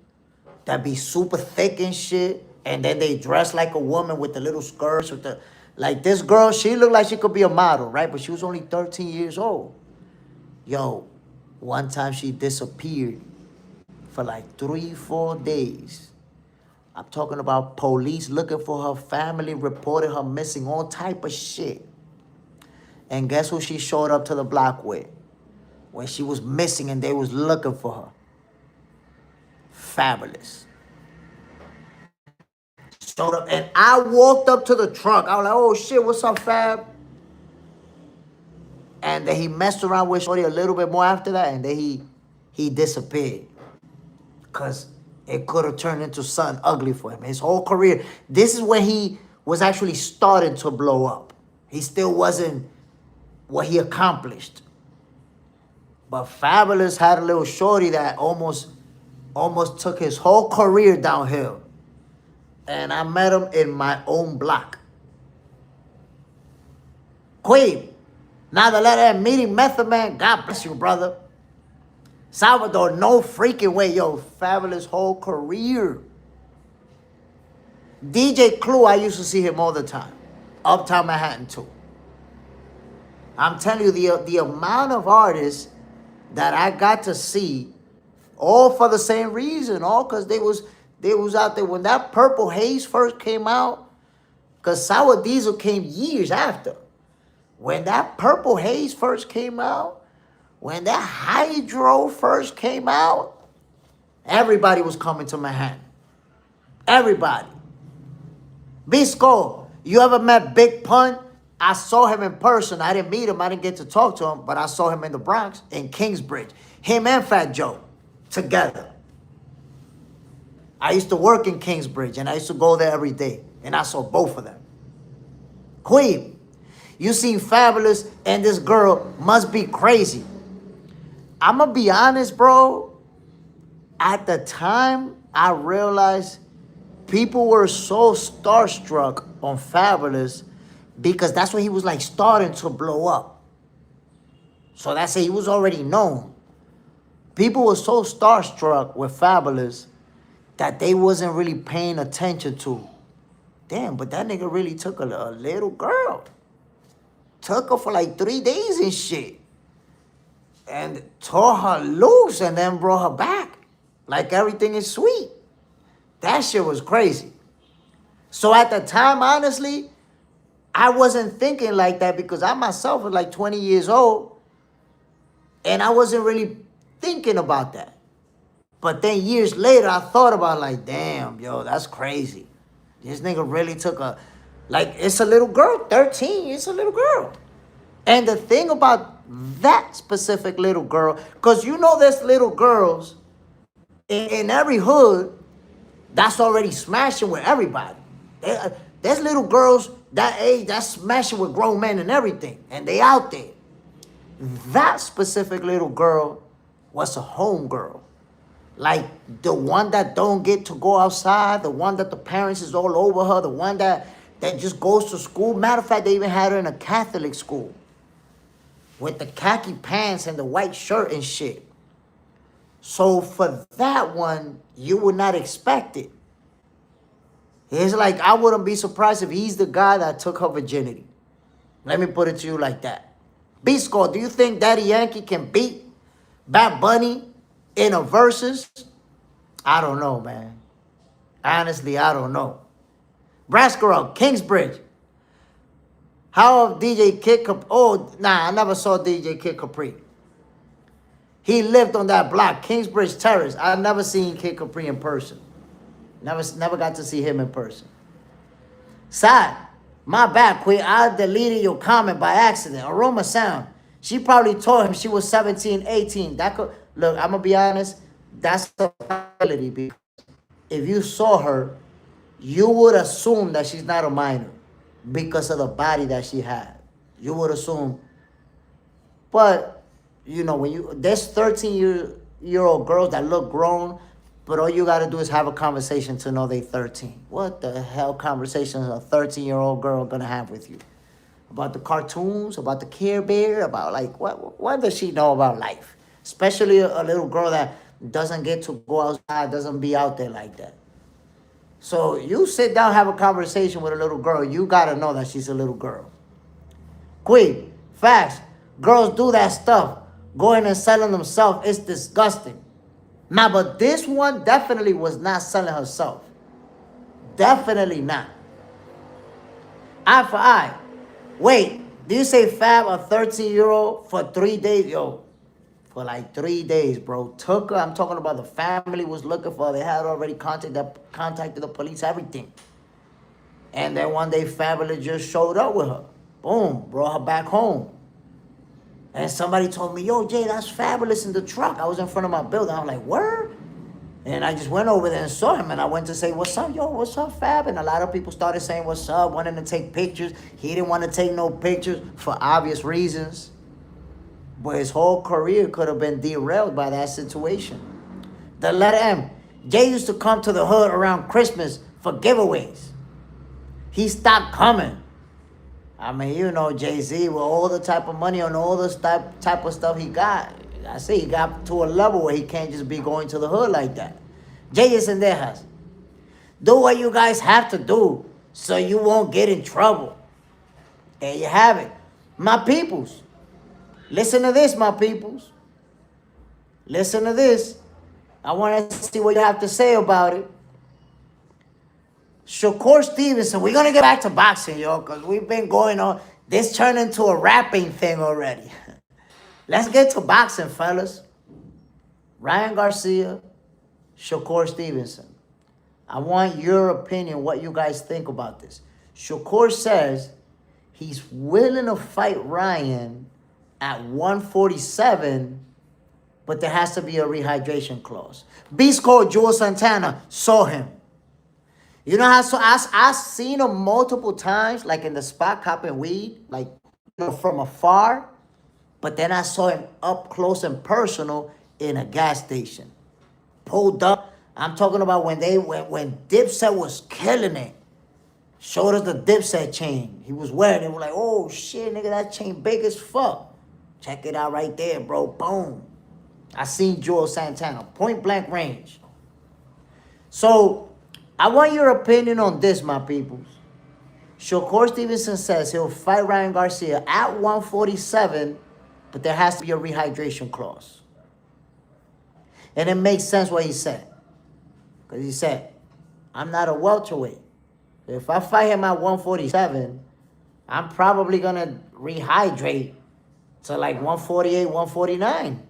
that be super thick and shit, and then they dress like a woman with the little skirts with the like this girl, she looked like she could be a model, right? But she was only 13 years old. Yo, one time she disappeared for like 3, 4 days. I'm talking about police looking for her family, reported her missing, all type of shit. And guess who she showed up to the block with when she was missing and they was looking for her? Fabulous. Showed up, and I walked up to the truck. I was like, oh shit, what's up, Fab? And then he messed around with Shorty a little bit more after that, and then he disappeared. Because it could have turned into something ugly for him. His whole career, this is when he was actually starting to blow up. He still wasn't what he accomplished. But Fabulous had a little shorty that almost took his whole career downhill. And I met him in my own block. Queen, now the letter meeting Method Man, God bless you, brother. Salvador, no freaking way, yo, Fabulous whole career. DJ Clue, I used to see him all the time. Uptown Manhattan too. I'm telling you, the amount of artists that I got to see, all for the same reason, all because they was out there. When that Purple Haze first came out, because Sour Diesel came years after. When that Purple Haze first came out, when that Hydro first came out, everybody was coming to Manhattan. Everybody. Bisco, you ever met Big Pun? I saw him in person. I didn't meet him. I didn't get to talk to him, but I saw him in the Bronx, in Kingsbridge. Him and Fat Joe together. I used to work in Kingsbridge, and I used to go there every day, and I saw both of them. Queen, you seen Fabulous, and this girl must be crazy. I'm going to be honest, bro. At the time, I realized people were so starstruck on Fabulous because that's when he was like starting to blow up. So that's it. He was already known. People were so starstruck with Fabulous that they wasn't really paying attention to. Damn, but that nigga really took a little girl. Took her for like 3 days and shit. And tore her loose and then brought her back. Like everything is sweet. That shit was crazy. So at the time, honestly, I wasn't thinking like that because I myself was like 20 years old. And I wasn't really thinking about that. But then years later, I thought about like, damn, yo, that's crazy. This nigga really took like, it's a little girl, 13, it's a little girl. And the thing about that specific little girl, because you know there's little girls in every hood that's already smashing with everybody. There's little girls that age that's smashing with grown men and everything, and they out there. That specific little girl was a home girl. Like the one that don't get to go outside, the one that the parents is all over her, the one that just goes to school. Matter of fact, they even had her in a Catholic school with the khaki pants and the white shirt and shit. So for that one, you would not expect it. It's like, I wouldn't be surprised if he's the guy that took her virginity. Let me put it to you like that. B-Score, do you think Daddy Yankee can beat Bad Bunny in a versus? I don't know, man. Honestly, I don't know. Brascarell, Kingsbridge. How DJ Kid Capri? Oh, nah, I never saw DJ Kid Capri. He lived on that block, Kingsbridge Terrace. I never seen Kid Capri in person. Never got to see him in person. Sad. My bad, Queen. I deleted your comment by accident. Aroma Sound. She probably told him she was 17, 18. That could, look, I'm going to be honest. That's a possibility because if you saw her, you would assume that she's not a minor because of the body that she had. You would assume. But, you know, there's 13-year-old girls that look grown, but all you got to do is have a conversation to know they 13. What the hell conversation is a 13-year-old girl going to have with you? About the cartoons, about the Care Bear, about like, what does she know about life? Especially a little girl that doesn't get to go outside, doesn't be out there like that. So you sit down, have a conversation with a little girl, you gotta know that she's a little girl. Quick, fast. Girls do that stuff. Going and selling themselves. It's disgusting. Nah, but this one definitely was not selling herself. Definitely not. Eye for eye. Wait, do you say Fab, a 13-year-old, for 3 days? Yo, for like 3 days, bro. Took her. I'm talking about the family was looking for her. They had already contacted the police, everything. And then one day, Fabulous just showed up with her. Boom, brought her back home. And somebody told me, yo, Jay, that's Fabulous in the truck. I was in front of my building. I'm like, word? And I just went over there and saw him. And I went to say, what's up, yo? What's up, Fab? And a lot of people started saying, what's up? Wanting to take pictures. He didn't want to take no pictures for obvious reasons. But his whole career could have been derailed by that situation. The letter M. Jay used to come to the hood around Christmas for giveaways. He stopped coming. I mean, you know, Jay-Z, with all the type of money and all the type of stuff he got, I say he got to a level where he can't just be going to the hood like that. Jay Sendejas, do what you guys have to do so you won't get in trouble. There you have it. My peoples, listen to this, my peoples. Listen to this. I want to see what you have to say about it. Shakur Stevenson, we're going to get back to boxing, yo, because we've been going on. This turned into a rapping thing already. Let's get to boxing, fellas. Ryan Garcia, Shakur Stevenson. I want your opinion, what you guys think about this. Shakur says he's willing to fight Ryan at 147, but there has to be a rehydration clause. Beast Code Joel Santana saw him. You know how, so I seen him multiple times, like in the spot copping weed, like, you know, from afar. But then I saw him up close and personal in a gas station. Pulled up. I'm talking about when Dipset was killing it. Showed us the Dipset chain. He was wearing it. We're like, oh shit, nigga, that chain big as fuck. Check it out right there, bro. Boom. I seen Joel Santana. Point blank range. So I want your opinion on this, my peoples. Shakur Stevenson says he'll fight Ryan Garcia at 147, but there has to be a rehydration clause. And it makes sense what he said. Because he said, I'm not a welterweight. If I fight him at 147, I'm probably going to rehydrate to like 148, 149.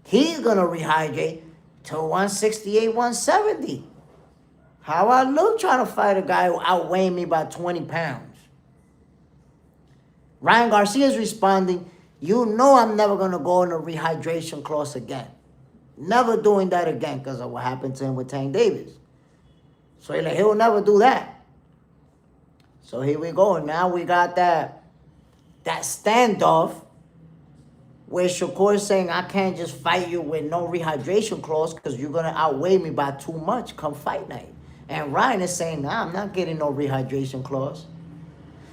He's going to rehydrate to 168, 170. How I look trying to fight a guy who outweighing me by 20 pounds. Ryan Garcia is responding, you know I'm never going to go in a rehydration clause again. Never doing that again because of what happened to him with Tank Davis. So he'll never do that. So here we go. Now we got that standoff where Shakur is saying, I can't just fight you with no rehydration clause because you're going to outweigh me by too much come fight night. And Ryan is saying, nah, I'm not getting no rehydration clause.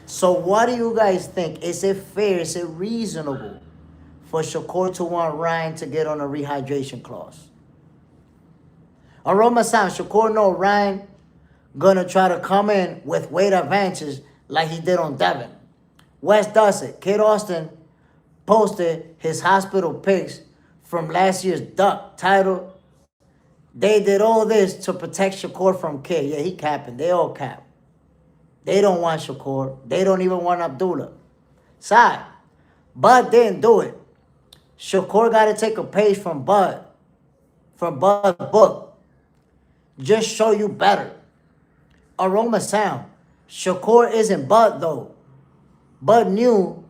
So what do you guys think? Is it fair? Is it reasonable for Shakur to want Ryan to get on a rehydration clause? Aroma Sound, Shakur know Ryan gonna try to come in with weight advantage like he did on Devin. West does it. Kid Austin posted his hospital pics from last year's Duck title. They did all this to protect Shakur from Kid. Yeah, he capping. They all cap. They don't want Shakur. They don't even want Abdullah. Side. Bud didn't do it. Shakur got to take a page from Bud. From Bud's book. Just show you better. Aroma Sound. Shakur isn't Bud though. Bud knew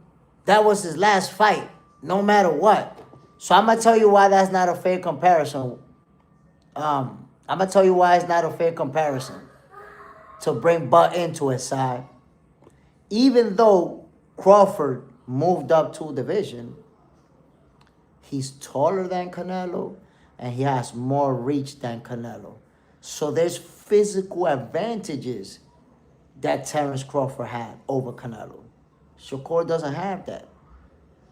that was his last fight, no matter what. So I'm going to tell you why that's not a fair comparison. I'm going to tell you why it's not a fair comparison to bring Bud into his side. Even though Crawford moved up to division, he's taller than Canelo and he has more reach than Canelo. So there's physical advantages that Terence Crawford had over Canelo. Shakur doesn't have that.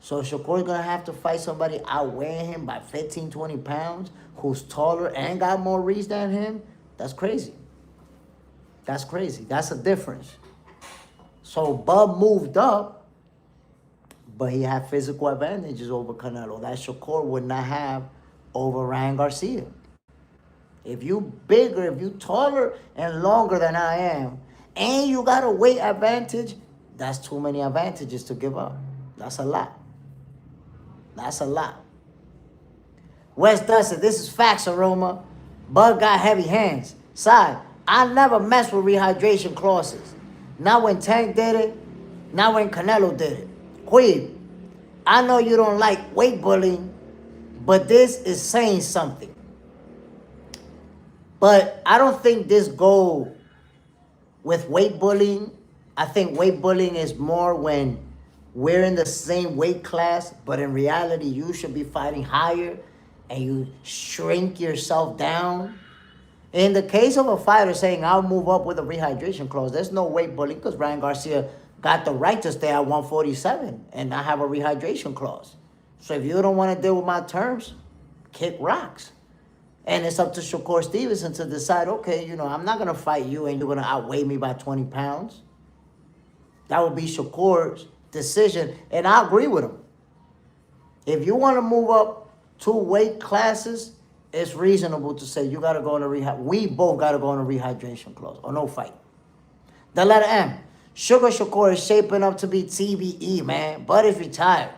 So Shakur's gonna have to fight somebody outweighing him by 15, 20 pounds, who's taller and got more reach than him. That's crazy. That's crazy. That's a difference. So Bub moved up, but he had physical advantages over Canelo that Shakur would not have over Ryan Garcia. If you bigger, if you taller and longer than I am, and you got a weight advantage, that's too many advantages to give up. That's a lot. That's a lot. West Dustin, this is facts, Aroma. Bud got heavy hands. Side, I never mess with rehydration clauses. Not when Tank did it, not when Canelo did it. Queen, I know you don't like weight bullying, but this is saying something. But I don't think this go with weight bullying. I think weight bullying is more when we're in the same weight class, but in reality, you should be fighting higher and you shrink yourself down. In the case of a fighter saying, I'll move up with a rehydration clause, there's no weight bullying because Ryan Garcia got the right to stay at 147 and not have a rehydration clause. So if you don't want to deal with my terms, kick rocks. And it's up to Shakur Stevenson to decide, okay, I'm not going to fight you and you're going to outweigh me by 20 pounds. That would be Shakur's decision, and I agree with him. If you want to move up 2 weight classes, it's reasonable to say you got to go on a rehab. We both got to go on a rehydration clause or no fight. The letter M. Sugar Shakur is shaping up to be TBE, man. But is retired.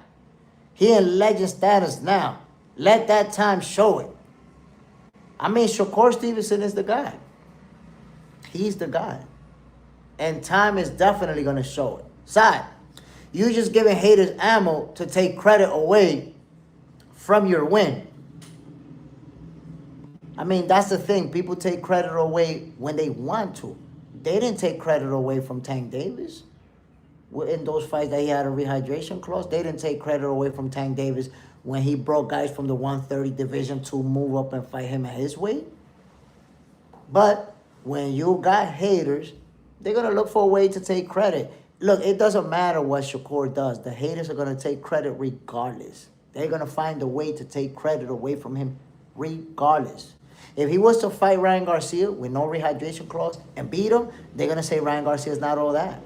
He in legend status now. Let that time show it. I mean, Shakur Stevenson is the guy. He's the guy. And time is definitely going to show it. Side, you just giving haters ammo to take credit away from your win. I mean, that's the thing. People take credit away when they want to. They didn't take credit away from Tank Davis. In those fights that he had a rehydration clause, they didn't take credit away from Tank Davis when he brought guys from the 130 division to move up and fight him at his weight. But when you got haters, they're going to look for a way to take credit. Look, it doesn't matter what Shakur does. The haters are going to take credit regardless. They're going to find a way to take credit away from him regardless. If he was to fight Ryan Garcia with no rehydration clause and beat him, they're going to say Ryan Garcia is not all that.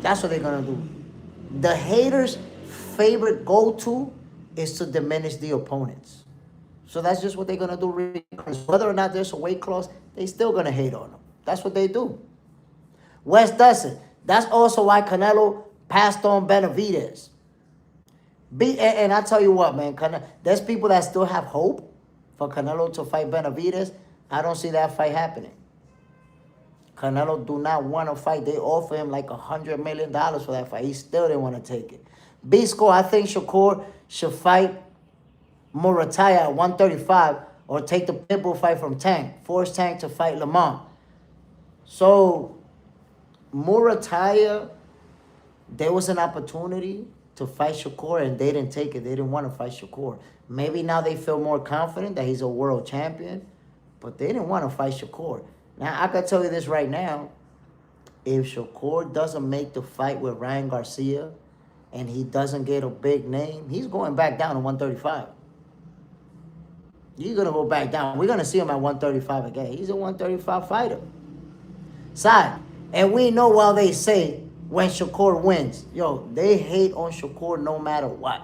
That's what they're going to do. The haters' favorite go-to is to diminish the opponents. So that's just what they're going to do regardless. Whether or not there's a weight clause, they're still going to hate on them. That's what they do. West Dustin. That's also why Canelo passed on Benavidez. And I tell you what, man, there's people that still have hope for Canelo to fight Benavidez. I don't see that fight happening. Canelo do not want to fight. They offer him like $100 million for that fight. He still didn't want to take it. B-Score, I think Shakur should fight Murataya at 135 or take the pitbull fight from Tank. Force Tank to fight Lamont. So Murataya, there was an opportunity to fight Shakur and they didn't take it. They didn't want to fight Shakur. Maybe now they feel more confident that he's a world champion, but they didn't want to fight Shakur. Now, I can tell you this right now. If Shakur doesn't make the fight with Ryan Garcia and he doesn't get a big name, he's going back down to 135. He's going to go back down. We're going to see him at 135 again. He's a 135 fighter. Side. And we know while they say when Shakur wins, yo, they hate on Shakur no matter what.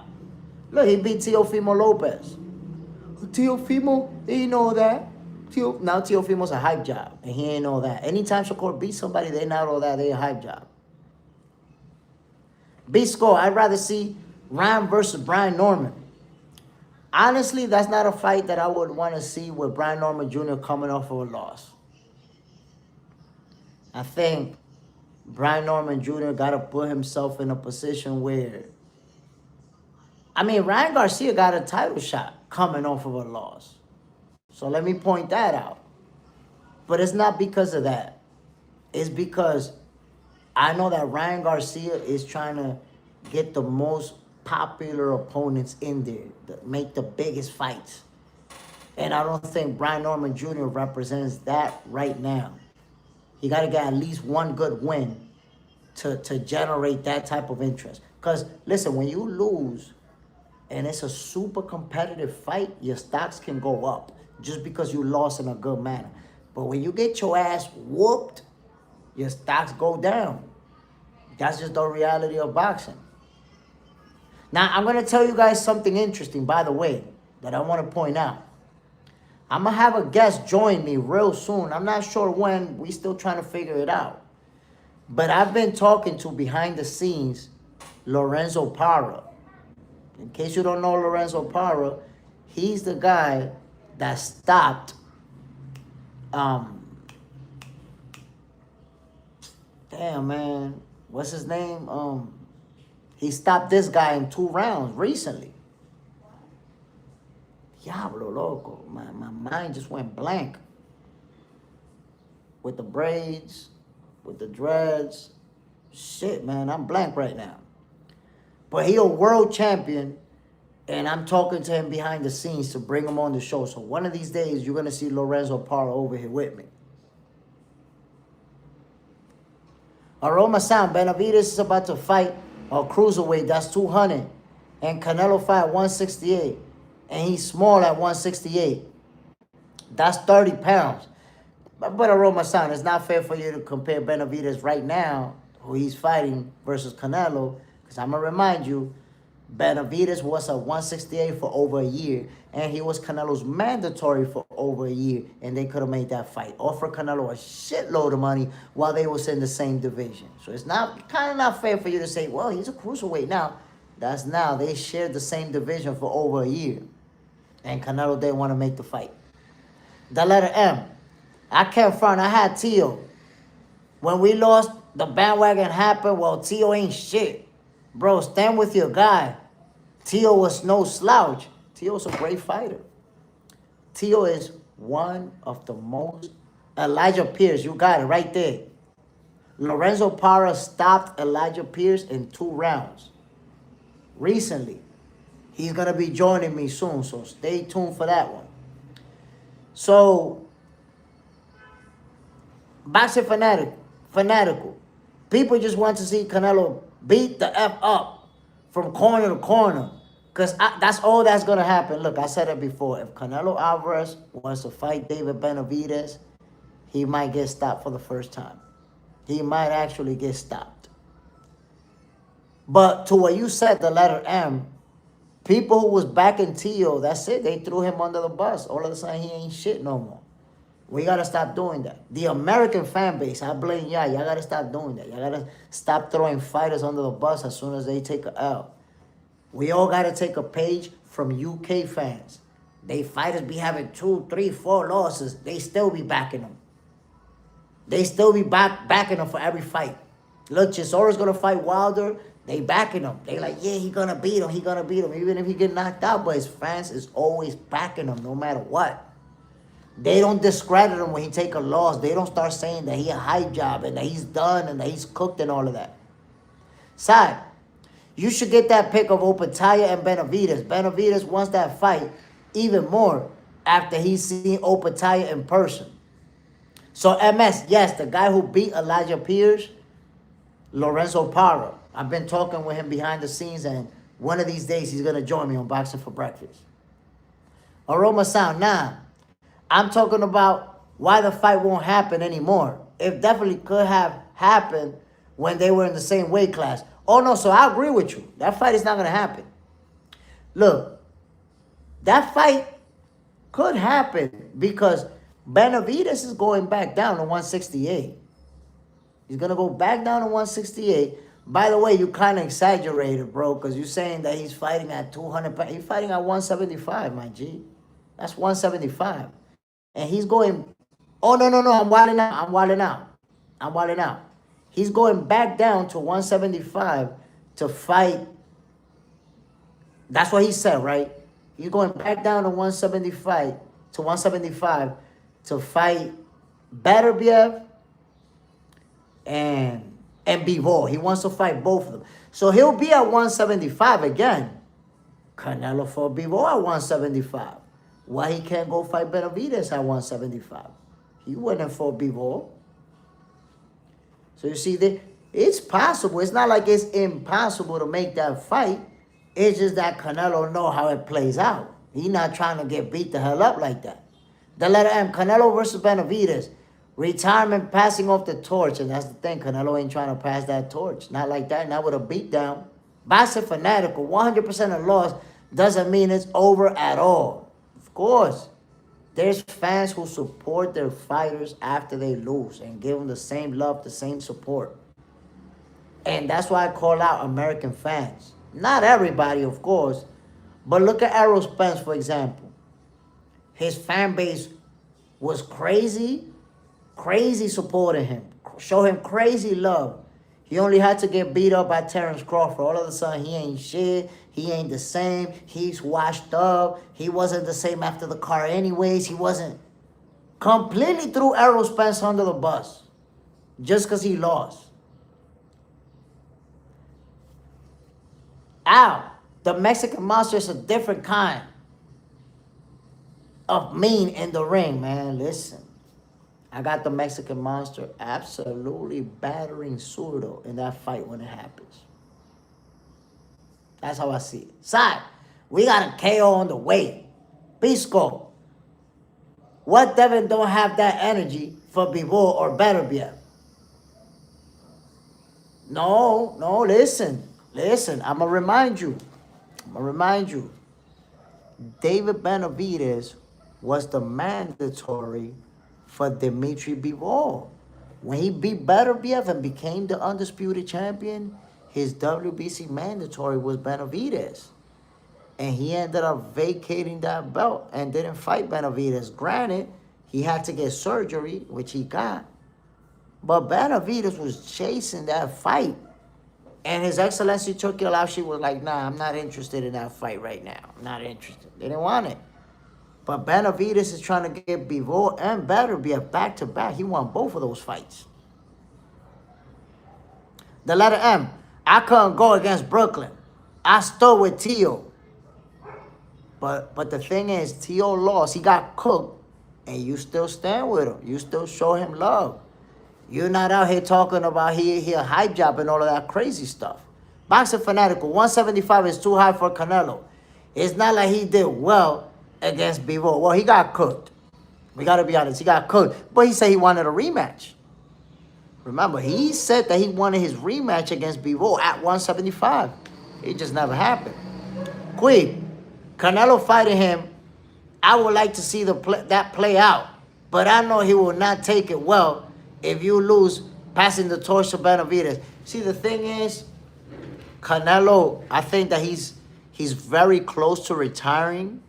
Look, he beat Teofimo Lopez. Teofimo, he know that. Now Teofimo's a hype job, and he ain't all that. Anytime Shakur beats somebody, they not all that. They a hype job. B-Score, I'd rather see Ryan versus Brian Norman. Honestly, that's not a fight that I would want to see with Brian Norman Jr. coming off of a loss. I think Brian Norman Jr. got to put himself in a position where... I mean, Ryan Garcia got a title shot coming off of a loss. So let me point that out. But it's not because of that. It's because I know that Ryan Garcia is trying to get the most popular opponents in there, make the biggest fights. And I don't think Brian Norman Jr. represents that right now. He got to get at least one good win to generate that type of interest. Because, listen, when you lose and it's a super competitive fight, your stocks can go up just because you lost in a good manner. But when you get your ass whooped, your stocks go down. That's just the reality of boxing. Now, I'm going to tell you guys something interesting, by the way, that I want to point out. I'm going to have a guest join me real soon. I'm not sure when. We still trying to figure it out. But I've been talking to, behind the scenes, Lorenzo Parra. In case you don't know Lorenzo Parra, he's the guy that stopped damn, man, what's his name? He stopped this guy in 2 rounds recently. Diablo loco, my mind just went blank. With the braids, with the dreads. Shit, man, I'm blank right now. But he a world champion, and I'm talking to him behind the scenes to bring him on the show. So one of these days, you're going to see Lorenzo Parra over here with me. Aroma Sound, Benavidez is about to fight a cruiserweight, that's 200. And Canelo fight 168. And he's small at 168. That's 30 pounds. But Aroma Sound, it's not fair for you to compare Benavidez right now, who he's fighting, versus Canelo. Because I'm going to remind you, Benavidez was at 168 for over a year, and he was Canelo's mandatory for over a year, and they could have made that fight. Offer Canelo a shitload of money while they was in the same division. So it's not kind of not fair for you to say, well, he's a cruiserweight now. That's now. They shared the same division for over a year, and Canelo didn't want to make the fight. The letter M. I can't front. I had Tio. When we lost, the bandwagon happened. Well, Tio ain't shit. Bro, stand with your guy. Tio was no slouch. Tio's a great fighter. Tio is one of the most... Elijah Pierce, you got it right there. Lorenzo Parra stopped Elijah Pierce in 2 rounds. Recently. He's going to be joining me soon, so stay tuned for that one. So, boxing fanatical. People just want to see Canelo beat the F up from corner to corner. Because that's all that's going to happen. Look, I said it before. If Canelo Alvarez wants to fight David Benavidez, he might get stopped for the first time. He might actually get stopped. But to what you said, the letter M, people who was backing Tio, that's it. They threw him under the bus. All of a sudden, he ain't shit no more. We got to stop doing that. The American fan base, I blame y'all. Y'all got to stop doing that. Y'all got to stop throwing fighters under the bus as soon as they take a L. We all got to take a page from UK fans. They fighters be having 2, 3, 4 losses. They still be backing them. They still be backing them for every fight. Look, Chisora's going to fight Wilder. They backing him. They like, yeah, he going to beat him. He going to beat him. Even if he get knocked out, but his fans is always backing him no matter what. They don't discredit him when he take a loss. They don't start saying that he a hype job and that he's done and that he's cooked and all of that. Side, you should get that pick of Opataya and Benavidez. Benavidez wants that fight even more after he's seen Opataya in person. So MS, yes, the guy who beat Elijah Pierce, Lorenzo Parra. I've been talking with him behind the scenes, and one of these days he's going to join me on Boxing for Breakfast. Aroma Sound, nah. I'm talking about why the fight won't happen anymore. It definitely could have happened when they were in the same weight class. Oh, no, so I agree with you. That fight is not going to happen. Look, that fight could happen because Benavidez is going back down to 168. He's going to go back down to 168. By the way, you kind of exaggerated, bro, because you're saying that he's fighting at 200 pounds. He's fighting at 175, my G. That's 175. And he's going, oh, no, I'm wilding out. He's going back down to 175 to fight. That's what he said, right? He's going back down to 175 to fight Beterbiev and Bivol. He wants to fight both of them. So he'll be at 175 again. Canelo for Bivol at 175. Why he can't go fight Benavidez at 175? He wouldn't for Bivol. So you see, It's possible. It's not like it's impossible to make that fight. It's just that Canelo know how it plays out. He not trying to get beat the hell up like that. The letter M, Canelo versus Benavidez. Retirement, passing off the torch. And that's the thing. Canelo ain't trying to pass that torch. Not like that. Not with a beatdown. Boxing fanatical. 100% of loss doesn't mean it's over at all. Of course. There's fans who support their fighters after they lose and give them the same love, the same support. And that's why I call out American fans. Not everybody, of course. But look at Errol Spence, for example. His fan base was crazy supporting him. Show him crazy love. He only had to get beat up by Terrence Crawford. All of a sudden, he ain't shit. He ain't the same. He's washed up. He wasn't the same after the car anyways. He wasn't. Completely threw Errol Spence under the bus. Just because he lost. Ow. The Mexican Monster is a different kind of mean in the ring, man. Listen. I got the Mexican Monster absolutely battering Zurdo in that fight when it happens. That's how I see it. Side, we got a KO on the way. Pisco. What Devin don't have that energy for Bivol or BFB? No, listen. I'm going to remind you. David Benavidez was the mandatory for Dimitri Bivol. When he beat BFB and became the undisputed champion, his WBC mandatory was Benavidez. And he ended up vacating that belt and didn't fight Benavidez. Granted, he had to get surgery, which he got. But Benavidez was chasing that fight. And His Excellency Turki Alavshi was like, nah, I'm not interested in that fight right now. I'm not interested. They didn't want it. But Benavidez is trying to get Bivol and BFB back-to-back. He won both of those fights. The letter M. I couldn't go against Brooklyn. I stood with Tio. But the thing is, Tio lost. He got cooked. And you still stand with him. You still show him love. You're not out here talking about he a hype job and all of that crazy stuff. Boxing Fanatical, 175 is too high for Canelo. It's not like he did well against Bivol. Well, he got cooked. We got to be honest. He got cooked. But he said he wanted a rematch. Remember, he said that he wanted his rematch against Bivol at 175. It just never happened. Queen, Canelo fighting him. I would like to see that play out. But I know he will not take it well if you lose passing the torch to Benavidez. See, the thing is, Canelo, I think that he's very close to retiring.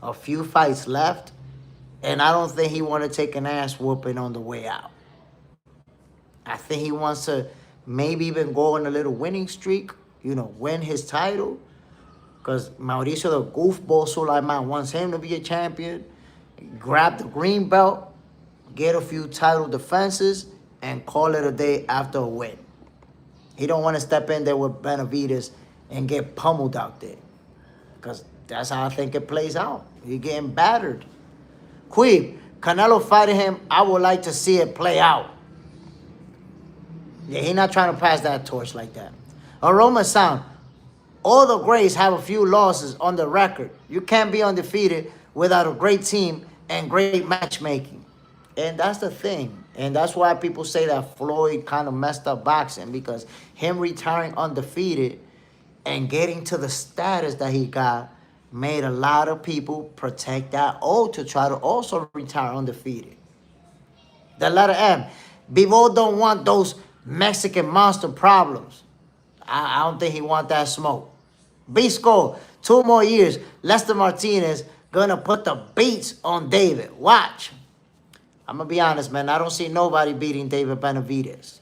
A few fights left. And I don't think he want to take an ass whooping on the way out. I think he wants to maybe even go on a little winning streak, win his title. Because Mauricio the Goofball Sulaiman wants him to be a champion. Grab the green belt, get a few title defenses, and call it a day after a win. He don't want to step in there with Benavidez and get pummeled out there. Because that's how I think it plays out. He's getting battered. Queeb, Canelo fighting him, I would like to see it play out. Yeah, he's not trying to pass that torch like that. Aroma Sound, all the greats have a few losses on the record. You can't be undefeated without a great team and great matchmaking. And that's the thing. And that's why people say that Floyd kind of messed up boxing, because him retiring undefeated and getting to the status that he got made a lot of people protect that oath to try to also retire undefeated. The letter M. Bivol don't want those Mexican monster problems. I don't think he want that smoke. B-Skull, 2 more years. Lester Martinez gonna put the beats on David. Watch. I'm gonna be honest, man. I don't see nobody beating David Benavidez.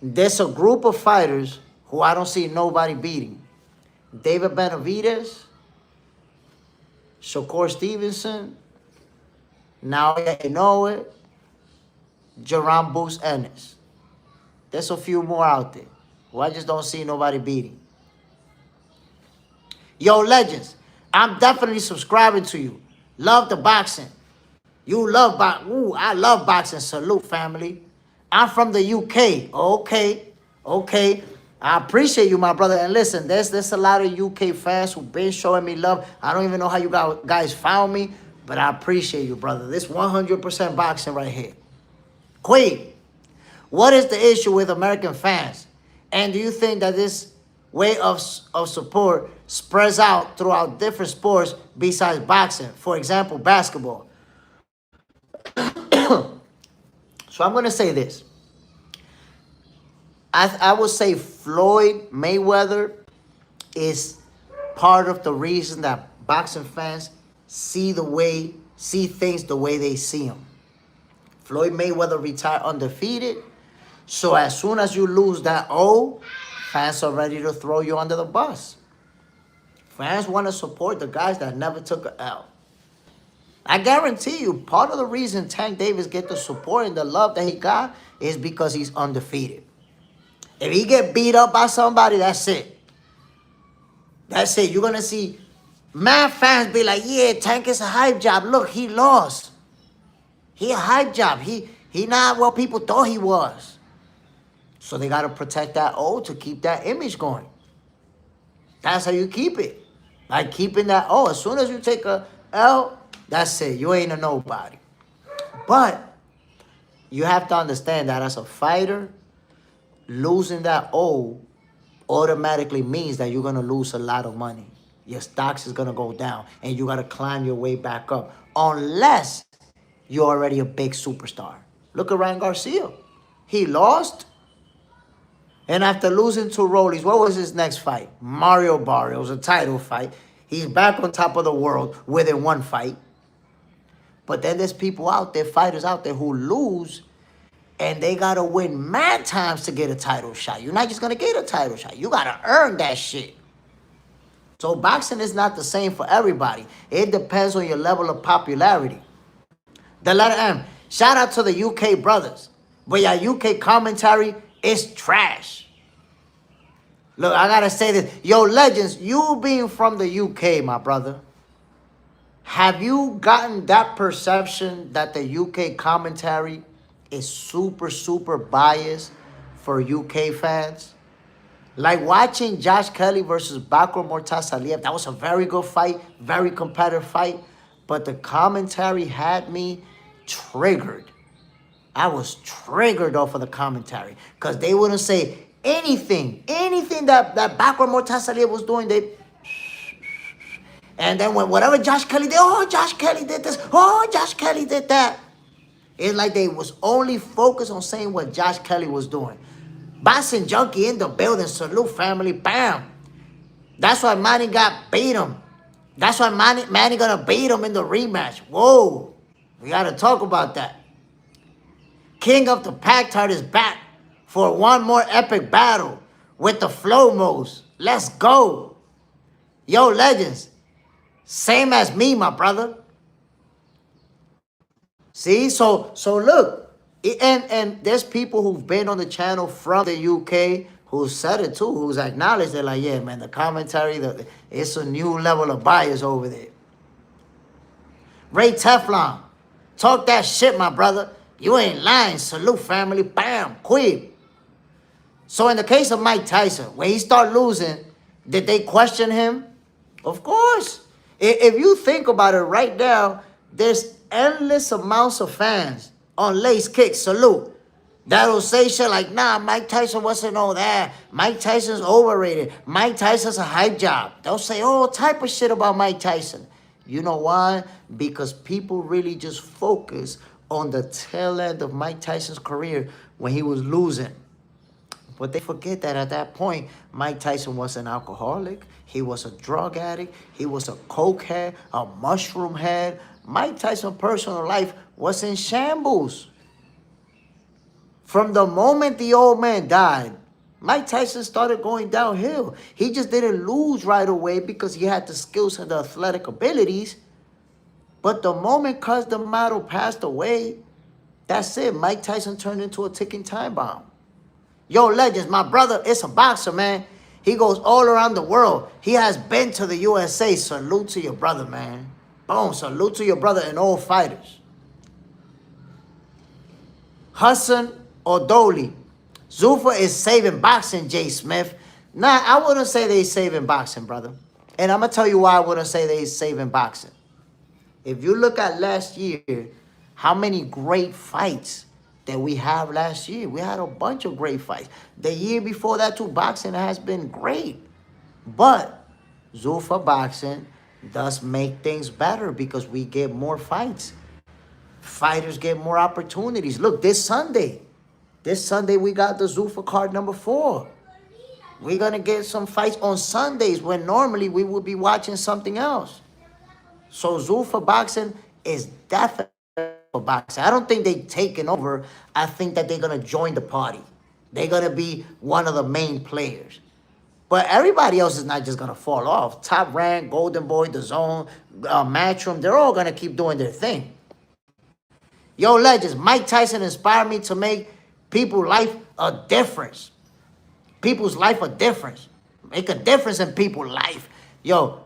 There's a group of fighters who I don't see nobody beating. David Benavidez, Shakur Stevenson, now you know it, Jerome Boots Ennis. There's a few more out there who I just don't see nobody beating. Yo, legends, I'm definitely subscribing to you. Love the boxing. You love boxing. Ooh, I love boxing. Salute, family. I'm from the UK. Okay. Okay, I appreciate you, my brother. And listen, there's a lot of UK fans who've been showing me love. I don't even know how you guys found me, but I appreciate you, brother. This 100% boxing right here. Queen, what is the issue with American fans? And do you think that this way of support spreads out throughout different sports besides boxing? For example, basketball. So I'm going to say this. I would say Floyd Mayweather is part of the reason that boxing fans see things the way they see them. Floyd Mayweather retired undefeated. So as soon as you lose that O, fans are ready to throw you under the bus. Fans want to support the guys that never took an L. I guarantee you, part of the reason Tank Davis get the support and the love that he got is because he's undefeated. If he get beat up by somebody, that's it. That's it. You're going to see mad fans be like, yeah, Tank is a hype job. Look, he lost. He a hype job. He not what people thought he was. So they got to protect that O to keep that image going. That's how you keep it. Like keeping that O. As soon as you take a L, that's it. You ain't a nobody. But you have to understand that as a fighter, losing that O automatically means that you're going to lose a lot of money. Your stocks is going to go down. And you got to climb your way back up. Unless you're already a big superstar. Look at Ryan Garcia. He lost. And after losing to Rollies, what was his next fight? Mario Barrios, a title fight. He's back on top of the world within one fight. But then there's people out there, fighters out there who lose, and they got to win mad times to get a title shot. You're not just going to get a title shot. You got to earn that shit. So boxing is not the same for everybody. It depends on your level of popularity. The letter M. Shout out to the UK brothers. But yeah, UK commentary is trash. Look, I got to say this. Yo, legends, you being from the UK, my brother, have you gotten that perception that the UK commentary is super, super biased for UK fans? Like watching Josh Kelly versus Bakr Mortasaliev, that was a very good fight, very competitive fight, but the commentary had me triggered. I was triggered off of the commentary because they wouldn't say anything that Bakr Mortasaliev was doing. And then when whatever Josh Kelly did, oh, Josh Kelly did this, oh, Josh Kelly did that. It's like they was only focused on saying what Josh Kelly was doing. Boxing Junkie in the building, salute family, bam. That's why Manny got beat him. That's why Manny gonna beat him in the rematch. Whoa, we gotta talk about that. King of the Pack is back for one more epic battle with the Flow-Mos. Let's go. Yo, legends. Same as me, my brother. See, so look, and there's people who've been on the channel from the UK who said it too, who's acknowledged it, like, yeah, man, the commentary, it's a new level of bias over there. Ray Teflon, talk that shit, my brother. You ain't lying. Salute, family. Bam, quick. So in the case of Mike Tyson, when he started losing, did they question him? Of course. If you think about it right now, there's endless amounts of fans on Lace Kick, salute, that'll say shit like, nah, Mike Tyson wasn't all that. Mike Tyson's overrated. Mike Tyson's a hype job. They'll say all type of shit about Mike Tyson. You know why? Because people really just focus on the tail end of Mike Tyson's career when he was losing. But they forget that at that point, Mike Tyson was an alcoholic. He was a drug addict. He was a coke head, a mushroom head. Mike Tyson's personal life was in shambles. From the moment the old man died, Mike Tyson started going downhill. He just didn't lose right away because he had the skills and the athletic abilities. But the moment Cus D'Amato passed away, that's it. Mike Tyson turned into a ticking time bomb. Yo, legends, my brother is a boxer, man. He goes all around the world. He has been to the USA. Salute to your brother, man. Boom, salute to your brother and all fighters. Hassan Odoli, Zuffa is saving boxing, Jay Smith. Nah, I wouldn't say they saving boxing, brother. And I'm going to tell you why I wouldn't say they saving boxing. If you look at last year, how many great fights that we have last year? We had a bunch of great fights. The year before that, too, boxing has been great. But Zuffa boxing does make things better because we get more fights. Fighters get more opportunities. Look, this Sunday we got the Zuffa card number 4. We're going to get some fights on Sundays when normally we would be watching something else. So Zuffa boxing is definitely for boxing. I don't think they're taking over. I think that they're going to join the party. They're going to be one of the main players. But everybody else is not just going to fall off. Top Rank, Golden Boy, The Zone, Matchroom, they're all going to keep doing their thing. Yo, legends, Mike Tyson inspired me to make people's life a difference. People's life a difference. Make a difference in people's life. Yo,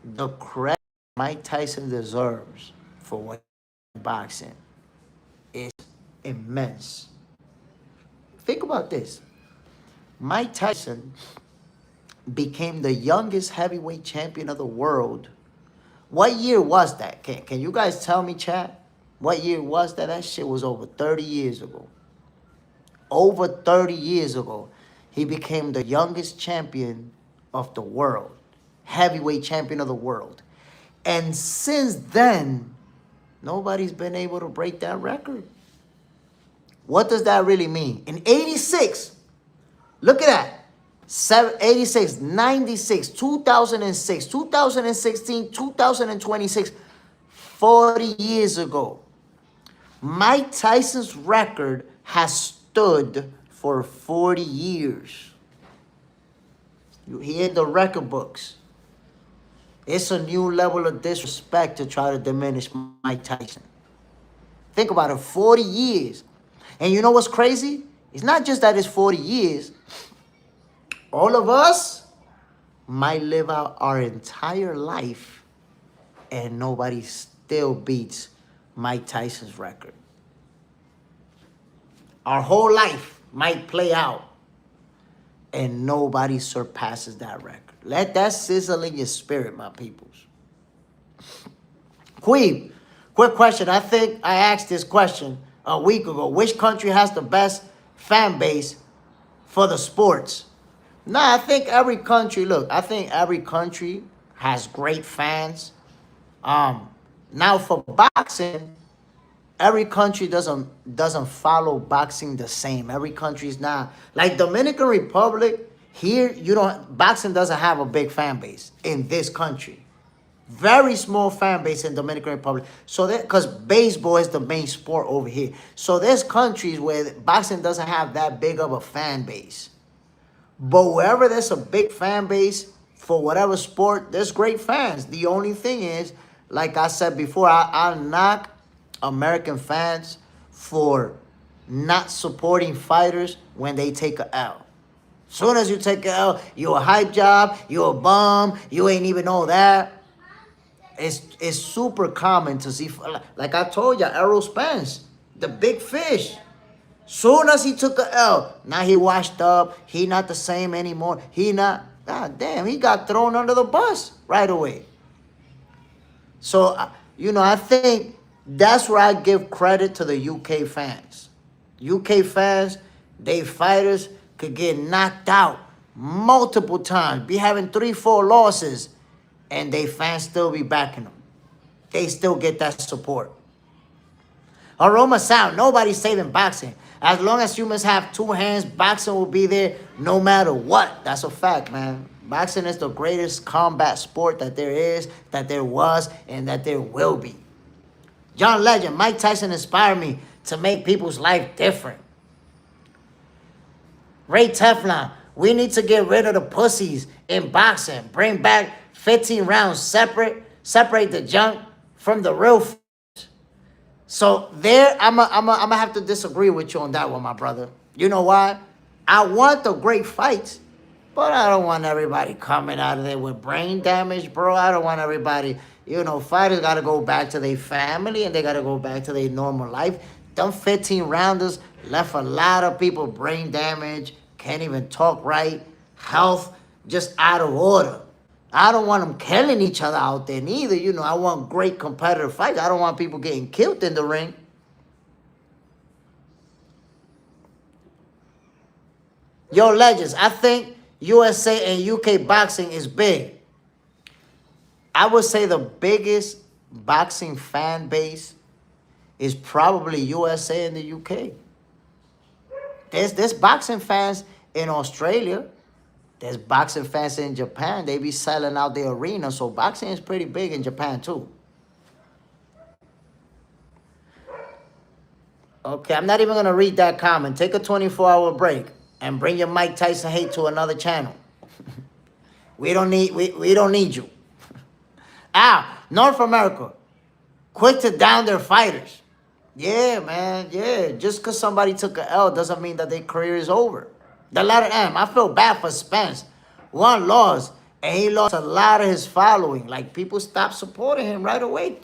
the credit Mike Tyson deserves for what boxing is immense. Think about this. Mike Tyson became the youngest heavyweight champion of the world. What year was that? Can you guys tell me, chat? What year was that? That shit was over 30 years ago. Over 30 years ago, he became the youngest champion of the world. Heavyweight champion of the world. And since then, nobody's been able to break that record. What does that really mean? In 86, look at that. 86, 96, 2006, 2016, 2026, 40 years ago. Mike Tyson's record has stood for 40 years. He hit the record books. It's a new level of disrespect to try to diminish Mike Tyson. Think about it, 40 years. And you know what's crazy? It's not just that it's 40 years. All of us might live out our entire life and nobody still beats Mike Tyson's record. Our whole life might play out and nobody surpasses that record. Let that sizzle in your spirit, my peoples. Queeb, quick question. I think I asked this question a week ago. Which country has the best fan base for the sports? Nah, I think every country, I think every country has great fans. Now for boxing, every country doesn't follow boxing the same. Every country is not. Like Dominican Republic, here boxing doesn't have a big fan base in this country. Very small fan base in Dominican Republic. So that because baseball is the main sport over here. So there's countries where boxing doesn't have that big of a fan base. But wherever there's a big fan base for whatever sport, there's great fans. The only thing is, like I said before, I knock American fans for not supporting fighters when they take a L. Soon as you take a L, you're a hype job, you're a bum, you ain't even know that. It's super common to see, like I told you, Errol Spence, the big fish. Soon as he took a L, now he washed up, he not the same anymore. God damn, he got thrown under the bus right away. So, I think that's where I give credit to the UK fans. UK fans, they fighters could get knocked out multiple times, be having 3-4 losses, and they fans still be backing them. They still get that support. Aroma Sound, nobody's saving boxing. As long as humans have 2 hands, boxing will be there no matter what. That's a fact, man. Boxing is the greatest combat sport that there is, that there was, and that there will be. John Legend, Mike Tyson inspired me to make people's life different. Ray Teflon, we need to get rid of the pussies in boxing. Bring back 15 rounds separate the junk from the real. So there, I'm gonna have to disagree with you on that one, my brother. You know why? I want the great fights, but I don't want everybody coming out of there with brain damage, bro. I don't want everybody, fighters got to go back to their family and they got to go back to their normal life. Them 15 rounders left a lot of people brain damage, can't even talk right, health just out of order. I don't want them killing each other out there neither. You know, I want great competitive fights. I don't want people getting killed in the ring. Yo, legends, I think USA and UK boxing is big. I would say the biggest boxing fan base is probably USA and the UK. There's boxing fans in Australia. There's boxing fans in Japan. They be selling out the arena. So boxing is pretty big in Japan too. Okay, I'm not even going to read that comment. Take a 24-hour break and bring your Mike Tyson hate to another channel. we don't need you. North America, quick to down their fighters. Yeah, man, yeah. Just because somebody took an L doesn't mean that their career is over. The letter M, I feel bad for Spence. One loss, and he lost a lot of his following. Like, people stopped supporting him right away.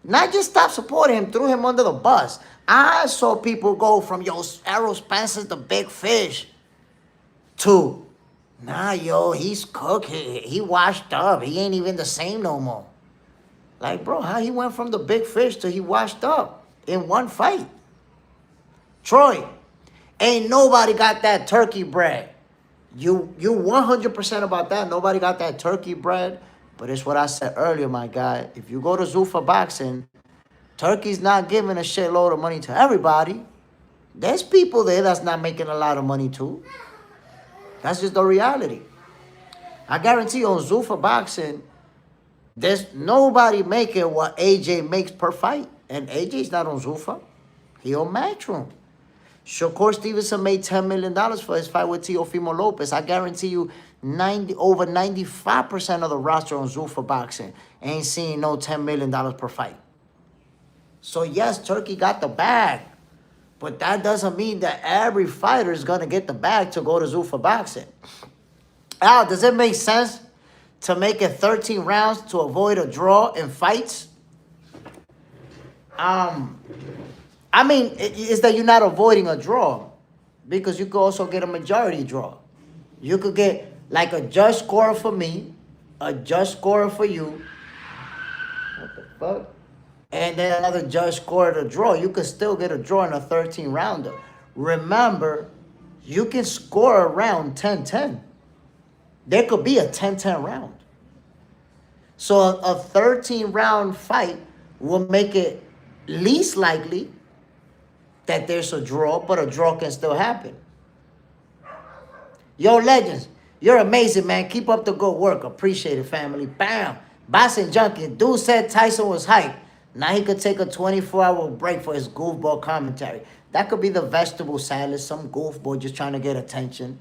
Not just stopped supporting him, threw him under the bus. I saw people go from, yo, Errol Spencer's the big fish, to, nah, yo, he's cooked. He washed up. He ain't even the same no more. Like, bro, how he went from the big fish to he washed up in one fight? Troy, ain't nobody got that turkey bread. You 100% about that. Nobody got that turkey bread. But it's what I said earlier, my guy. If you go to Zuffa Boxing, Turkey's not giving a shitload of money to everybody. There's people there that's not making a lot of money too. That's just the reality. I guarantee you on Zuffa Boxing, there's nobody making what AJ makes per fight. And AJ's not on Zuffa. He on Matchroom. Shakur Stevenson made $10 million for his fight with Teofimo Lopez. I guarantee you over 95% of the roster on Zuffa Boxing ain't seeing no $10 million per fight. So yes, Turkey got the bag. But that doesn't mean that every fighter is going to get the bag to go to Zuffa Boxing. Al, does it make sense to make it 13 rounds to avoid a draw in fights? I mean, it's that you're not avoiding a draw, because you could also get a majority draw. You could get like a judge scorer for me, a judge scorer for you. What the fuck? And then another judge scored a draw. You could still get a draw in a 13-rounder. Remember, you can score a round 10-10. There could be a 10-10 round. So a 13-round fight will make it least likely that there's a draw, but a draw can still happen. Yo, legends, you're amazing, man. Keep up the good work. Appreciate it, family. Bam. Boxing Junkie. Dude said Tyson was hype. Now he could take a 24-hour break for his goofball commentary. That could be the vegetable salad, some goofball just trying to get attention.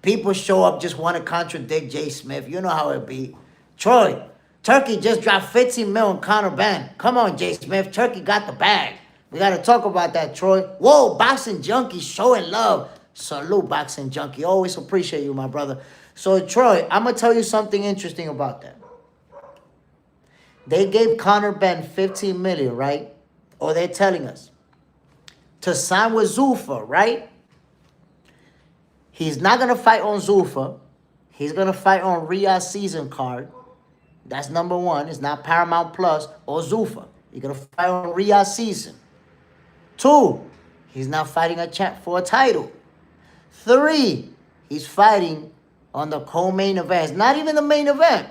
People show up, just want to contradict Jay Smith. You know how it be. Troy, Turkey just dropped 15 mil on Conor Ben. Come on, Jay Smith. Turkey got the bag. We got to talk about that, Troy. Whoa, Boxing Junkie showing love. Salute, Boxing Junkie. Always appreciate you, my brother. So, Troy, I'm going to tell you something interesting about that. They gave Conor Ben 15 million, right? Or they're telling us to sign with Zuffa, right? He's not going to fight on Zuffa. He's going to fight on Riyadh season card. That's number one. It's not Paramount Plus or Zuffa. He's going to fight on Riyadh season. 2, he's not fighting a champ for a title. 3, he's fighting on the co-main event. It's not even the main event.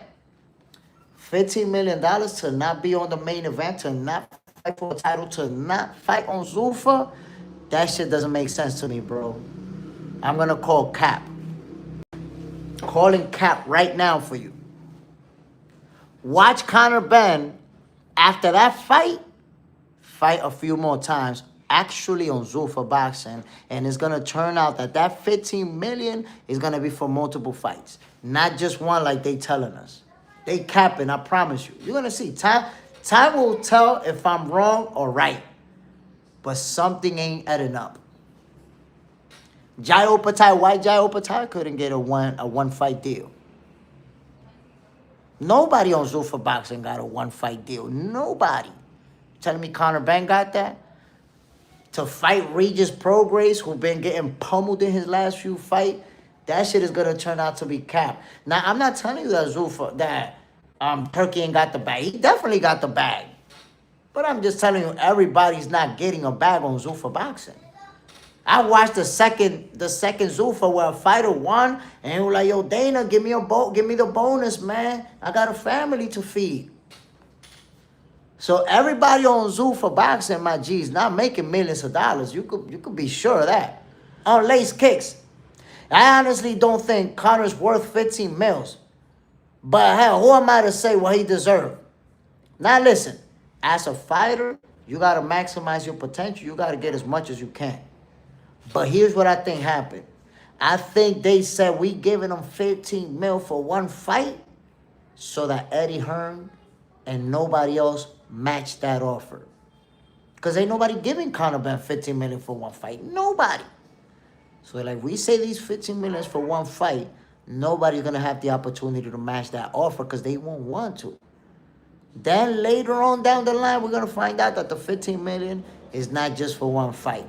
$15 million to not be on the main event, to not fight for a title, to not fight on Zuffa. That shit doesn't make sense to me, bro. I'm going to call Cap. Calling Cap right now for you. Watch Conor Ben, after that fight a few more times, actually on Zuffa Boxing, and it's going to turn out that that 15 million is going to be for multiple fights. Not just one like they telling us. They capping, I promise you. You're going to see. Time will tell if I'm wrong or right. But something ain't adding up. Jai Opatai, why Jai Opatai couldn't get a one-fight deal? Nobody on Zuffa Boxing got a one-fight deal. Nobody. Telling me Conor Ben got that? to fight Regis Prograis, who been getting pummeled in his last few fights, that shit is gonna turn out to be cap. Now, I'm not telling you that Zuffa, that Turkey ain't got the bag. He definitely got the bag. But I'm just telling you, everybody's not getting a bag on Zuffa boxing. I watched the second Zuffa where a fighter won, and he was like, "Yo, Dana, give me the bonus, man. I got a family to feed." So everybody on Zuffa boxing, my G's, not making millions of dollars. You could be sure of that. On lace kicks, I honestly don't think Connor's worth 15 mils. But hell, who am I to say what he deserved? Now listen, as a fighter, you gotta maximize your potential. You gotta get as much as you can. But here's what I think happened. I think they said we giving him 15 mil for one fight so that Eddie Hearn and nobody else matched that offer. Because ain't nobody giving Conor Ben 15 million for one fight. Nobody. So like we say these 15 million for one fight, nobody's going to have the opportunity to match that offer because they won't want to. Then later on down the line, we're going to find out that the 15 million is not just for one fight.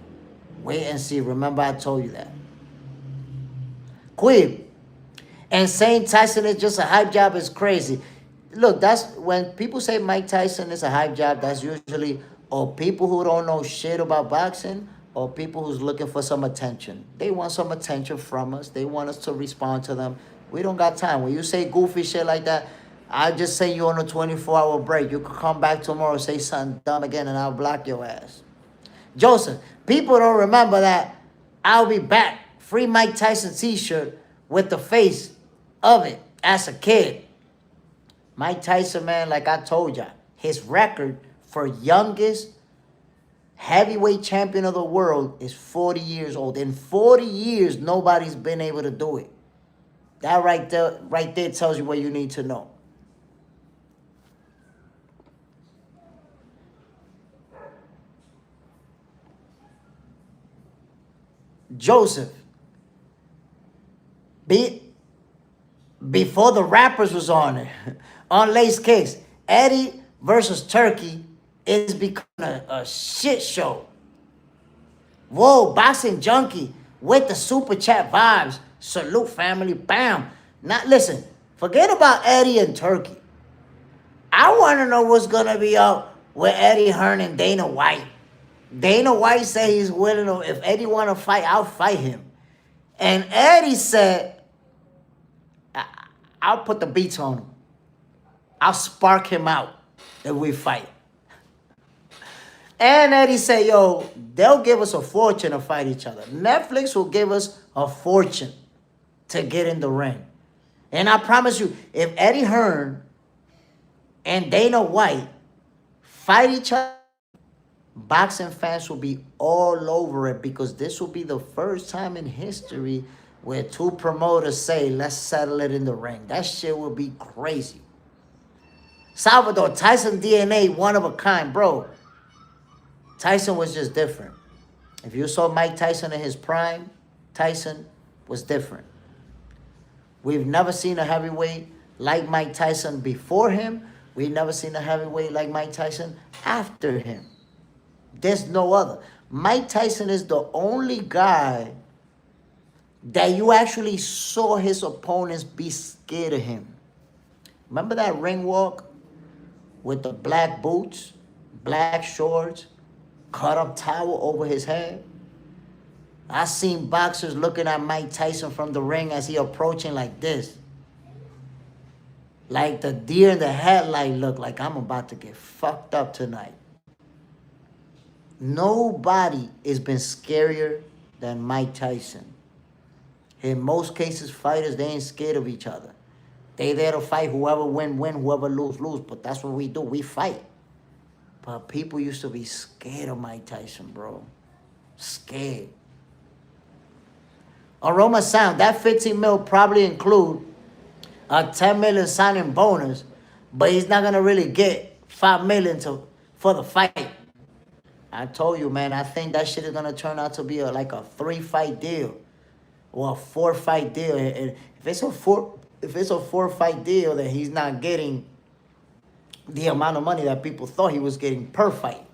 Wait and see. Remember I told you that. Quib. And saying Tyson is just a hype job is crazy. Look, that's when people say Mike Tyson is a hype job, that's usually or people who don't know shit about boxing or people who's looking for some attention. They want some attention from us. They want us to respond to them. We don't got time. When you say goofy shit like that, I just say you on a 24-hour break. You could come back tomorrow and say something dumb again and I'll block your ass. Joseph, people don't remember that I'll be back. Free Mike Tyson t-shirt with the face of it as a kid. Mike Tyson, man, like I told ya, his record for youngest heavyweight champion of the world is 40 years old. In 40 years, nobody's been able to do it. That right there tells you what you need to know. Joseph, before the rappers was on it, on Lace Kicks, Eddie versus Turkey is becoming a shit show. Whoa, Boxing Junkie with the super chat vibes. Salute, family. Bam. Now, listen, forget about Eddie and Turkey. I want to know what's going to be up with Eddie Hearn and Dana White. Dana White said he's willing to, if Eddie want to fight, I'll fight him. And Eddie said, I'll put the beats on him. I'll spark him out if we fight. And Eddie said, yo, they'll give us a fortune to fight each other. Netflix will give us a fortune to get in the ring. And I promise you, if Eddie Hearn and Dana White fight each other, boxing fans will be all over it because this will be the first time in history where two promoters say, let's settle it in the ring. That shit will be crazy. Salvador, Tyson DNA, one of a kind, bro. Tyson was just different. If you saw Mike Tyson in his prime, Tyson was different. We've never seen a heavyweight like Mike Tyson before him. We've never seen a heavyweight like Mike Tyson after him. There's no other. Mike Tyson is the only guy that you actually saw his opponents be scared of him. Remember that ring walk with the black boots, black shorts, cut up towel over his head? I seen boxers looking at Mike Tyson from the ring as he approaching like this. Like the deer in the headlight look, like I'm about to get fucked up tonight. Nobody has been scarier than Mike Tyson. In most cases, fighters, they ain't scared of each other. They there to fight. Whoever win, whoever lose, lose. But that's what we do. We fight. But people used to be scared of Mike Tyson, bro. Scared. Aroma Sound, that 15 mil probably include a 10 million signing bonus, but he's not going to really get 5 million for the fight. I told you, man, I think that shit is going to turn out to be like a 3-fight deal or a 4-fight deal. And if it's a 4-fight deal, then he's not getting the amount of money that people thought he was getting per fight.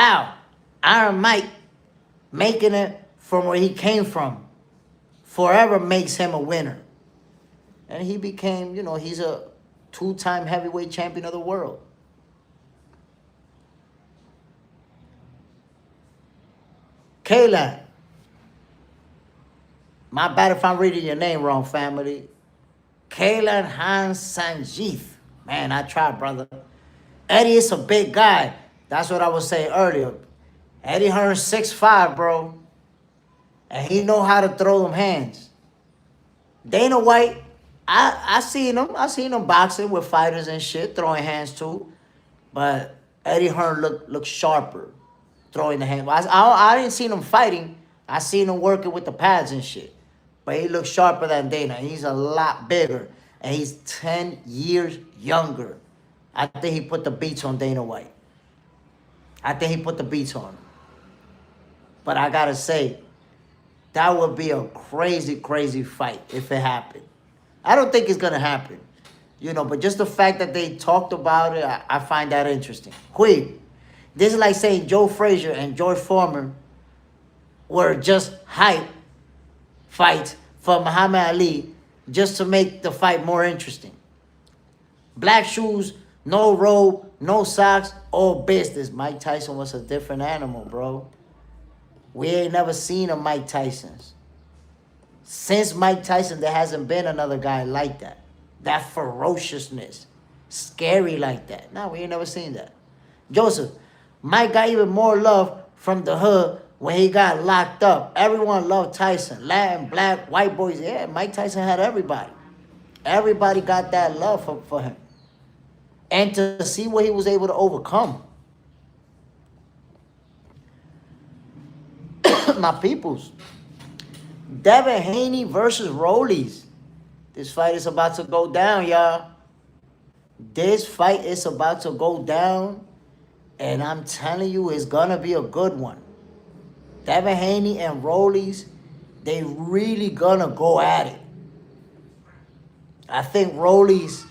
How? Iron Mike making it from where he came from forever makes him a winner. And he became, he's a two-time heavyweight champion of the world. Kayla. My bad if I'm reading your name wrong, family. Kaylan Hans Sanjith. Man, I tried, brother. Eddie is a big guy. That's what I was saying earlier. Eddie Hearn's 6'5", bro. And he know how to throw them hands. Dana White, I seen him boxing with fighters and shit, throwing hands too. But Eddie Hearn looked sharper throwing the hand. I didn't see him fighting. I seen him working with the pads and shit. But he looks sharper than Dana. He's a lot bigger. And he's 10 years younger. I think he put the beats on Dana White. I think he put the beats on him. But I gotta say, that would be a crazy, crazy fight if it happened. I don't think it's gonna happen. But just the fact that they talked about it, I find that interesting. Queen, this is like saying Joe Frazier and George Foreman were just hype fights for Muhammad Ali just to make the fight more interesting. Black shoes, no robe, no socks, all business. Mike Tyson was a different animal, bro. We ain't never seen a Mike Tyson's. Since Mike Tyson, there hasn't been another guy like that. That ferociousness. Scary like that. No, we ain't never seen that. Joseph, Mike got even more love from the hood when he got locked up. Everyone loved Tyson. Latin, black, white boys. Yeah, Mike Tyson had everybody. Everybody got that love for him. And to see what he was able to overcome. My peoples. Devin Haney versus Rollies. This fight is about to go down, y'all. This fight is about to go down. And I'm telling you, it's going to be a good one. Devin Haney and Rollies, they really going to go at it. I think Rollies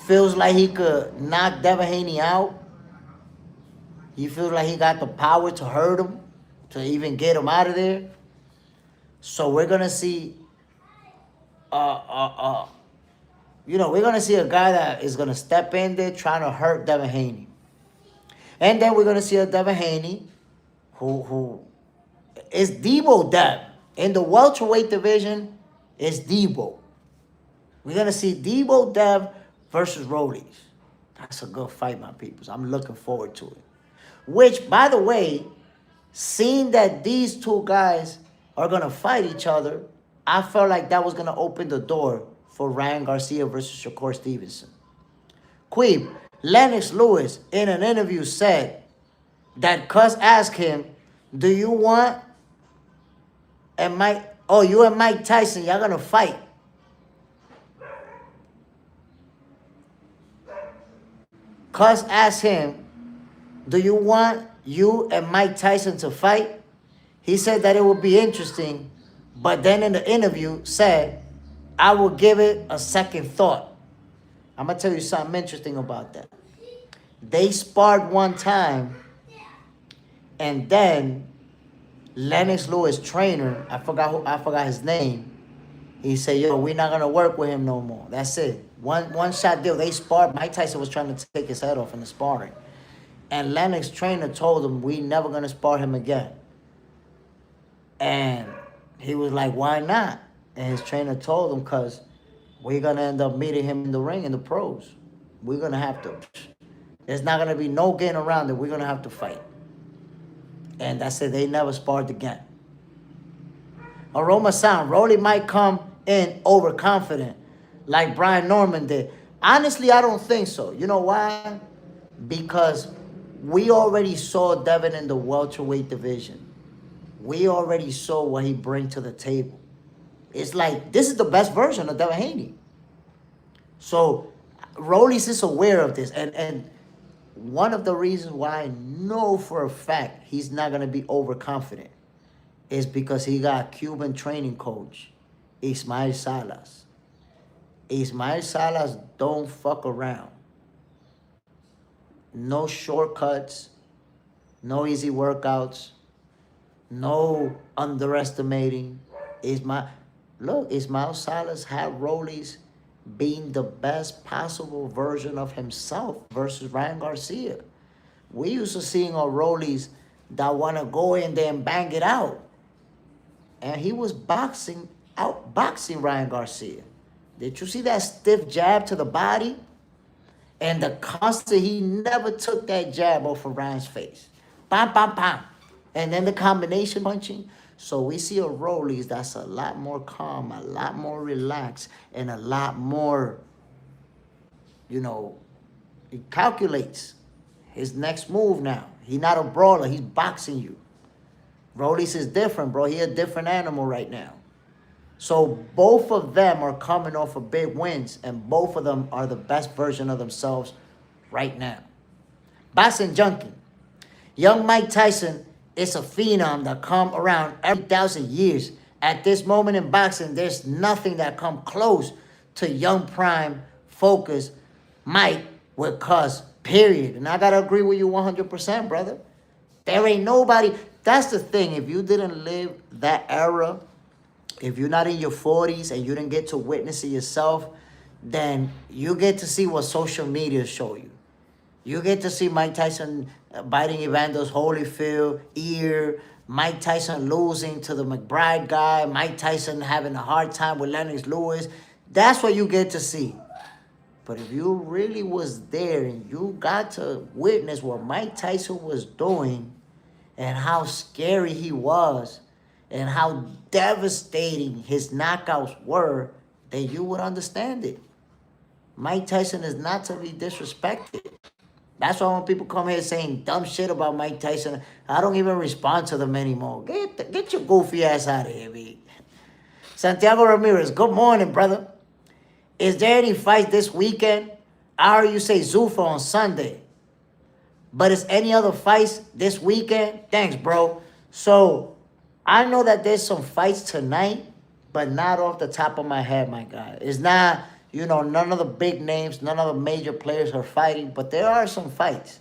feels like he could knock Devin Haney out. He feels like he got the power to hurt him, to even get him out of there. So we're going to see, we're going to see a guy that is going to step in there trying to hurt Devin Haney. And then we're going to see a Devin Haney who is Debo Dev. In the welterweight division, is Debo. We're going to see Debo Dev versus Rollies. That's a good fight, my peoples. I'm looking forward to it. Which, by the way, seeing that these two guys are going to fight each other, I felt like that was going to open the door for Ryan Garcia versus Shakur Stevenson. Queeb, Lennox Lewis, in an interview, said that Cus asked him, do you want you and Mike Tyson, y'all going to fight? Cus asked him, do you want you and Mike Tyson to fight? He said that it would be interesting, but then in the interview said, I will give it a second thought. I'm going to tell you something interesting about that. They sparred one time, and then Lennox Lewis' trainer, I forgot his name, he said, yo, we're not going to work with him no more. That's it. One shot deal. They sparred. Mike Tyson was trying to take his head off in the sparring. And Lennox' trainer told him, we never going to spar him again. And he was like, why not? And his trainer told him, because we're going to end up meeting him in the ring in the pros. We're going to have to. There's not going to be no getting around it. We're going to have to fight. And that's it. They never sparred again. Aroma Sound. Rolly might come in overconfident like Brian Norman did. Honestly, I don't think so. You know why? Because we already saw Devin in the welterweight division. We already saw what he brings to the table. It's like, this is the best version of Devin Haney. So, Rollies is aware of this. And one of the reasons why I know for a fact he's not going to be overconfident is because he got Cuban training coach, Ismael Salas. Ismael Salas don't fuck around. No shortcuts. No easy workouts. No underestimating. Ismail Salas had Rollies being the best possible version of himself versus Ryan Garcia. We used to seeing our Rollies that want to go in there and bang it out. And he was outboxing Ryan Garcia. Did you see that stiff jab to the body? And the constant, he never took that jab off of Ryan's face. Bam, bam, bam. And then the combination punching. So we see a Rollies that's a lot more calm, a lot more relaxed, and a lot more, you know, he calculates his next move now. He's not a brawler. He's boxing you. Rollies is different, bro. He's a different animal right now. So both of them are coming off of big wins, and both of them are the best version of themselves right now. Boxing junkie. Young Mike Tyson is a phenom that come around every 1,000 years. At this moment in boxing, there's nothing that come close to young prime focus Mike with Cuz, period. And I got to agree with you 100%, brother. There ain't nobody. That's the thing. If you didn't live that era, if you're not in your 40s and you didn't get to witness it yourself, then you get to see what social media show you. You get to see Mike Tyson biting Evander Holyfield ear, Mike Tyson losing to the McBride guy, Mike Tyson having a hard time with Lennox Lewis. That's what you get to see. But if you really was there and you got to witness what Mike Tyson was doing and how scary he was and how devastating his knockouts were, then you would understand it. Mike Tyson is not to be disrespected. That's why when people come here saying dumb shit about Mike Tyson, I don't even respond to them anymore. Get your goofy ass out of here, B. Santiago Ramirez, good morning, brother. Is there any fights this weekend? I heard you say Zuffa on Sunday. But is any other fights this weekend? Thanks, bro. So, I know that there's some fights tonight, but not off the top of my head, my guy. It's not, you know, none of the big names, none of the major players are fighting, but there are some fights.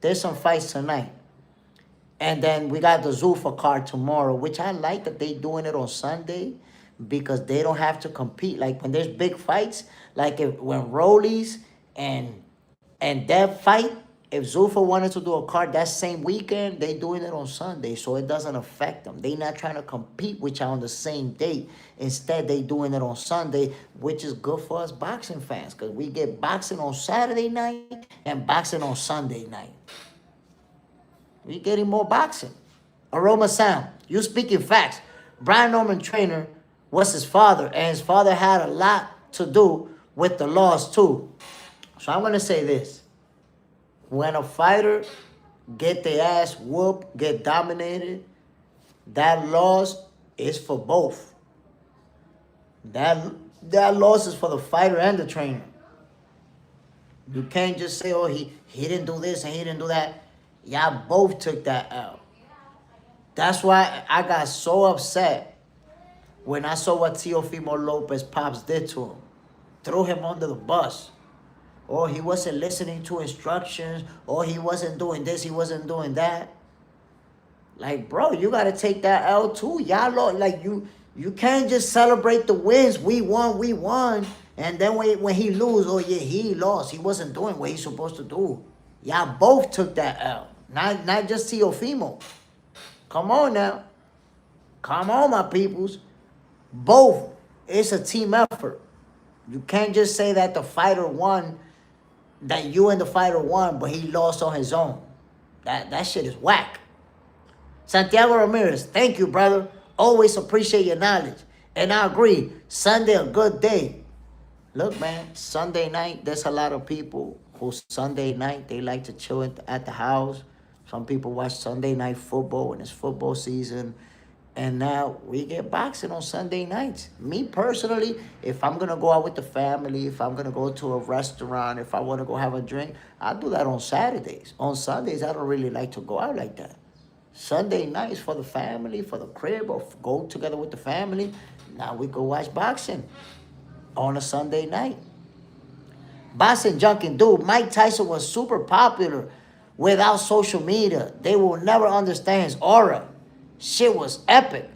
There's some fights tonight. And then we got the Zuffa card tomorrow, which I like that they doing it on Sunday because they don't have to compete. Like when there's big fights, like when Rollies and Dev fight, if Zuffa wanted to do a card that same weekend, they doing it on Sunday, so it doesn't affect them. They not trying to compete with y'all on the same date. Instead, they doing it on Sunday, which is good for us boxing fans because we get boxing on Saturday night and boxing on Sunday night. We getting more boxing. Aroma Sound, you speaking facts. Brian Norman Trainer was his father, and his father had a lot to do with the loss too. So I'm going to say this. When a fighter get their ass whooped, get dominated, that loss is for both. That loss is for the fighter and the trainer. You can't just say, oh, he didn't do this and he didn't do that. Y'all both took that out. That's why I got so upset when I saw what Teofimo Lopez Pops did to him. Threw him under the bus. Or he wasn't listening to instructions. Or he wasn't doing this, he wasn't doing that. Like, bro, you got to take that L too. Y'all, like, you can't just celebrate the wins. We won. And then when he lose, oh, yeah, he lost. He wasn't doing what he's supposed to do. Y'all both took that L. Not just Teofimo. Come on now. Come on, my peoples. Both. It's a team effort. You can't just say that the fighter won, that you and the fighter won, but he lost on his own. That shit is whack. Santiago Ramirez, thank you, brother. Always appreciate your knowledge. And I agree, Sunday a good day. Look, man, Sunday night, there's a lot of people who Sunday night, they like to chill at the house. Some people watch Sunday night football when it's football season. And now we get boxing on Sunday nights. Me personally, if I'm going to go out with the family, if I'm going to go to a restaurant, if I want to go have a drink, I do that on Saturdays. On Sundays, I don't really like to go out like that. Sunday nights for the family, for the crib, or go together with the family. Now we go watch boxing on a Sunday night. Boxing junkie, dude, Mike Tyson was super popular without social media. They will never understand his aura. Shit was epic.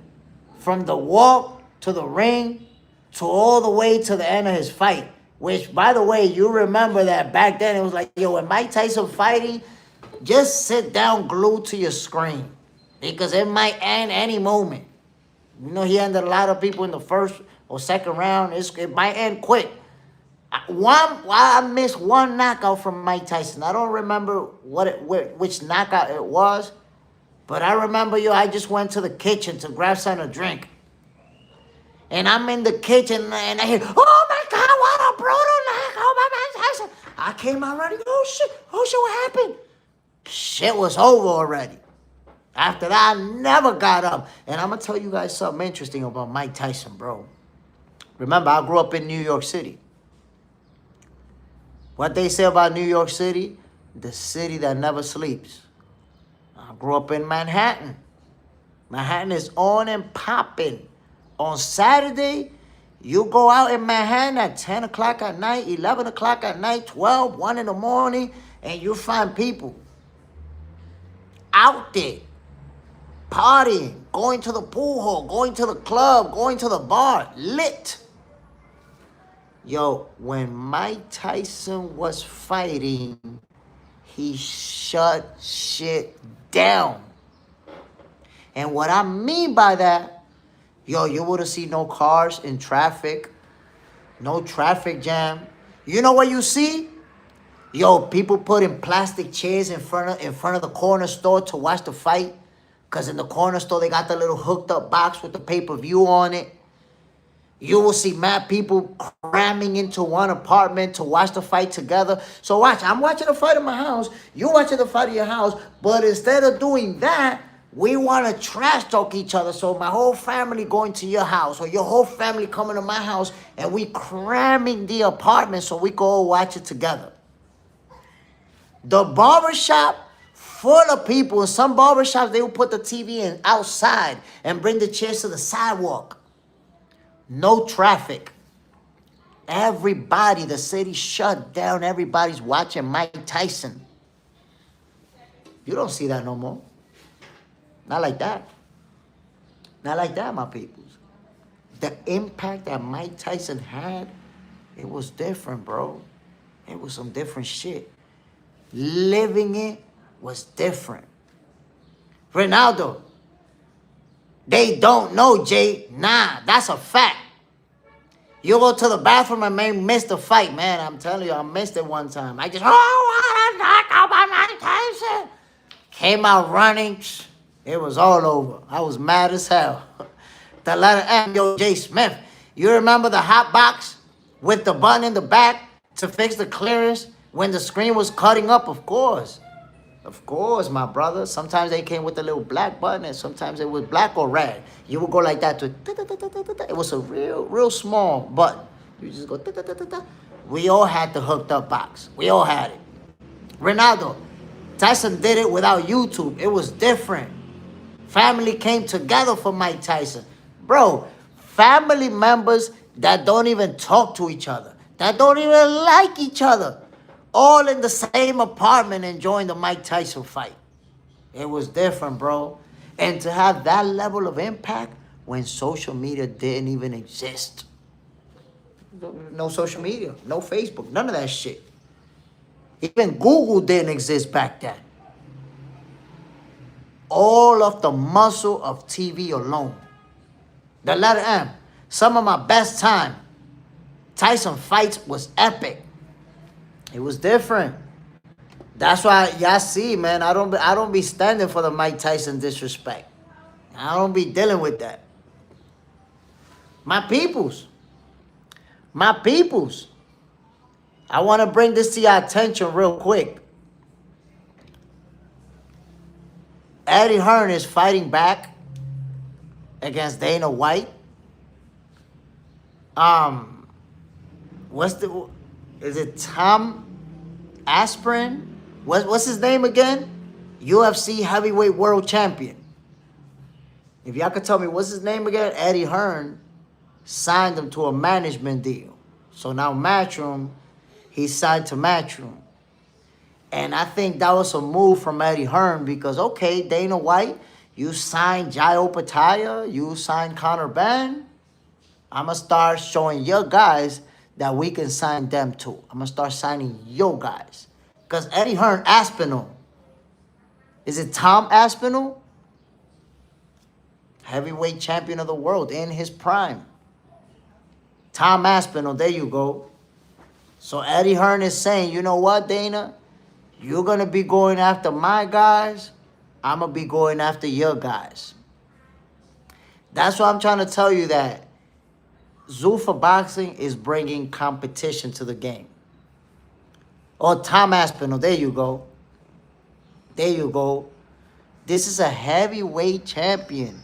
From the walk to the ring to all the way to the end of his fight. Which, by the way, you remember that back then it was like, yo, when Mike Tyson fighting, just sit down glued to your screen. Because it might end any moment. You know, he ended a lot of people in the first or second round. It might end quick. I missed one knockout from Mike Tyson. I don't remember which knockout it was. But I remember, I just went to the kitchen to grab something to drink. And I'm in the kitchen and I hear, oh my God, what a brutal knockout by Mike Tyson. I came out running, oh shit, what happened? Shit was over already. After that, I never got up. And I'm going to tell you guys something interesting about Mike Tyson, bro. Remember, I grew up in New York City. What they say about New York City? The city that never sleeps. I grew up in Manhattan. Manhattan is on and popping. On Saturday, you go out in Manhattan at 10 o'clock at night, 11 o'clock at night, 12, 1 in the morning, and you find people out there partying, going to the pool hall, going to the club, going to the bar, lit. Yo, when Mike Tyson was fighting, he shut shit down. And what I mean by that, yo, you would have seen no cars in traffic, no traffic jam. You know what you see? Yo, people putting plastic chairs in front of the corner store to watch the fight. Because in the corner store, they got the little hooked up box with the pay-per-view on it. You will see mad people cramming into one apartment to watch the fight together. So watch, I'm watching the fight in my house. You watching the fight in your house. But instead of doing that, we want to trash talk each other. So my whole family going to your house or your whole family coming to my house and we cramming the apartment so we go watch it together. The barbershop full of people. In some barbershops, they will put the TV in outside and bring the chairs to the sidewalk. No traffic. Everybody, the city shut down. Everybody's watching Mike Tyson. You don't see that no more. Not like that. Not like that, my peoples. The impact that Mike Tyson had, it was different, bro. It was some different shit. Living it was different. Ronaldo, they don't know, Jay. Nah, that's a fact. You go to the bathroom and may miss the fight, man. I'm telling you, I missed it one time. I just, what a knockout by Mike Tyson. Came out running. It was all over. I was mad as hell. The letter M, yo, Jay Smith. You remember the hot box with the button in the back to fix the clearance when the screen was cutting up? Of course. Of course, my brother. Sometimes they came with a little black button and sometimes it was black or red. You would go like that to, it was a real small button. You just go, we all had the hooked up box. We all had it. Ronaldo, Tyson did it without YouTube. It was different. Family came together for Mike Tyson. Bro, family members that don't even talk to each other, that don't even like each other, all in the same apartment enjoying the Mike Tyson fight. It was different, bro. And to have that level of impact when social media didn't even exist. No social media, no Facebook, none of that shit. Even Google didn't exist back then. All of the muscle of TV alone. The letter M. Some of my best time. Tyson fights was epic. It was different. That's why y'all see, man, I don't be standing for the Mike Tyson disrespect. I don't be dealing with that. My peoples. My peoples. I want to bring this to your attention real quick. Eddie Hearn is fighting back against Dana White. Is it Tom Aspirin? What's his name again? UFC heavyweight world champion. If y'all could tell me what's his name again? Eddie Hearn signed him to a management deal. So now Matchroom, he signed to Matchroom. And I think that was a move from Eddie Hearn because, okay, Dana White, you signed Jai Opataya, you signed Conor Benn. I'm going to start showing your guys that we can sign them too. I'm going to start signing your guys. Because Eddie Hearn, Aspinall. Is it Tom Aspinall? Heavyweight champion of the world in his prime. Tom Aspinall, there you go. So Eddie Hearn is saying, you know what, Dana? You're going to be going after my guys. I'm going to be going after your guys. That's why I'm trying to tell you that Zuffa Boxing is bringing competition to the game. Oh, Tom Aspinall, there you go. There you go. This is a heavyweight champion.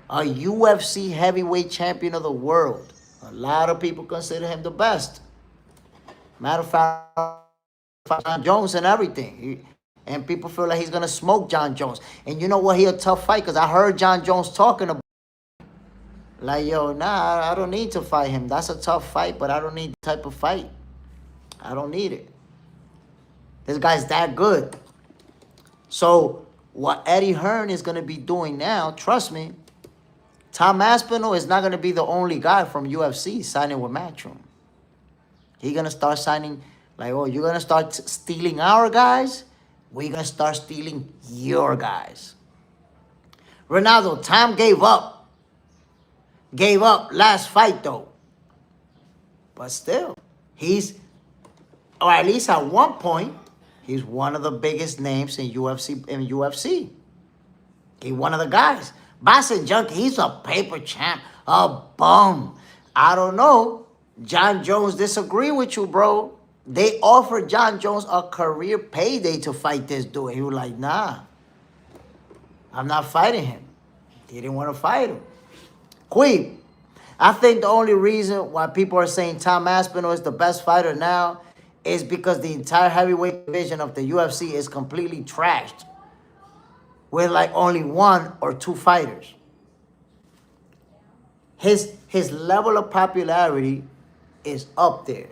A UFC heavyweight champion of the world. A lot of people consider him the best. Matter of fact, John Jones and everything. And people feel like he's going to smoke John Jones. And you know what? He a tough fight because I heard John Jones talking about like, yo, nah, I don't need to fight him. That's a tough fight, but I don't need the type of fight. I don't need it. This guy's that good. So what Eddie Hearn is going to be doing now, trust me, Tom Aspinall is not going to be the only guy from UFC signing with Matchroom. He's going to start signing, like, oh, you're going to start stealing our guys? We're going to start stealing your guys. Ronaldo, Tom gave up. Gave up last fight, though. But still, he's, or at least at one point, he's one of the biggest names in UFC. He's one of the guys. Boxing Junkie, he's a paper champ, a bum. I don't know. John Jones disagree with you, bro. They offered John Jones a career payday to fight this dude. He was like, nah, I'm not fighting him. He didn't want to fight him. Queeb, I think the only reason why people are saying Tom Aspinall is the best fighter now is because the entire heavyweight division of the UFC is completely trashed with like only one or two fighters. His level of popularity is up there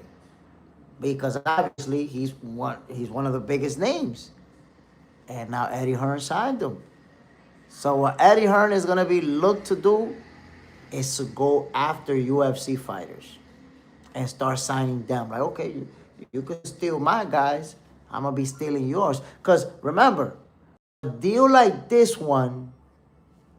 because obviously he's one of the biggest names. And now Eddie Hearn signed him. So what Eddie Hearn is going to be looked to do is to go after UFC fighters and start signing them. Like, okay, you can steal my guys. I'm going to be stealing yours. Because remember, a deal like this one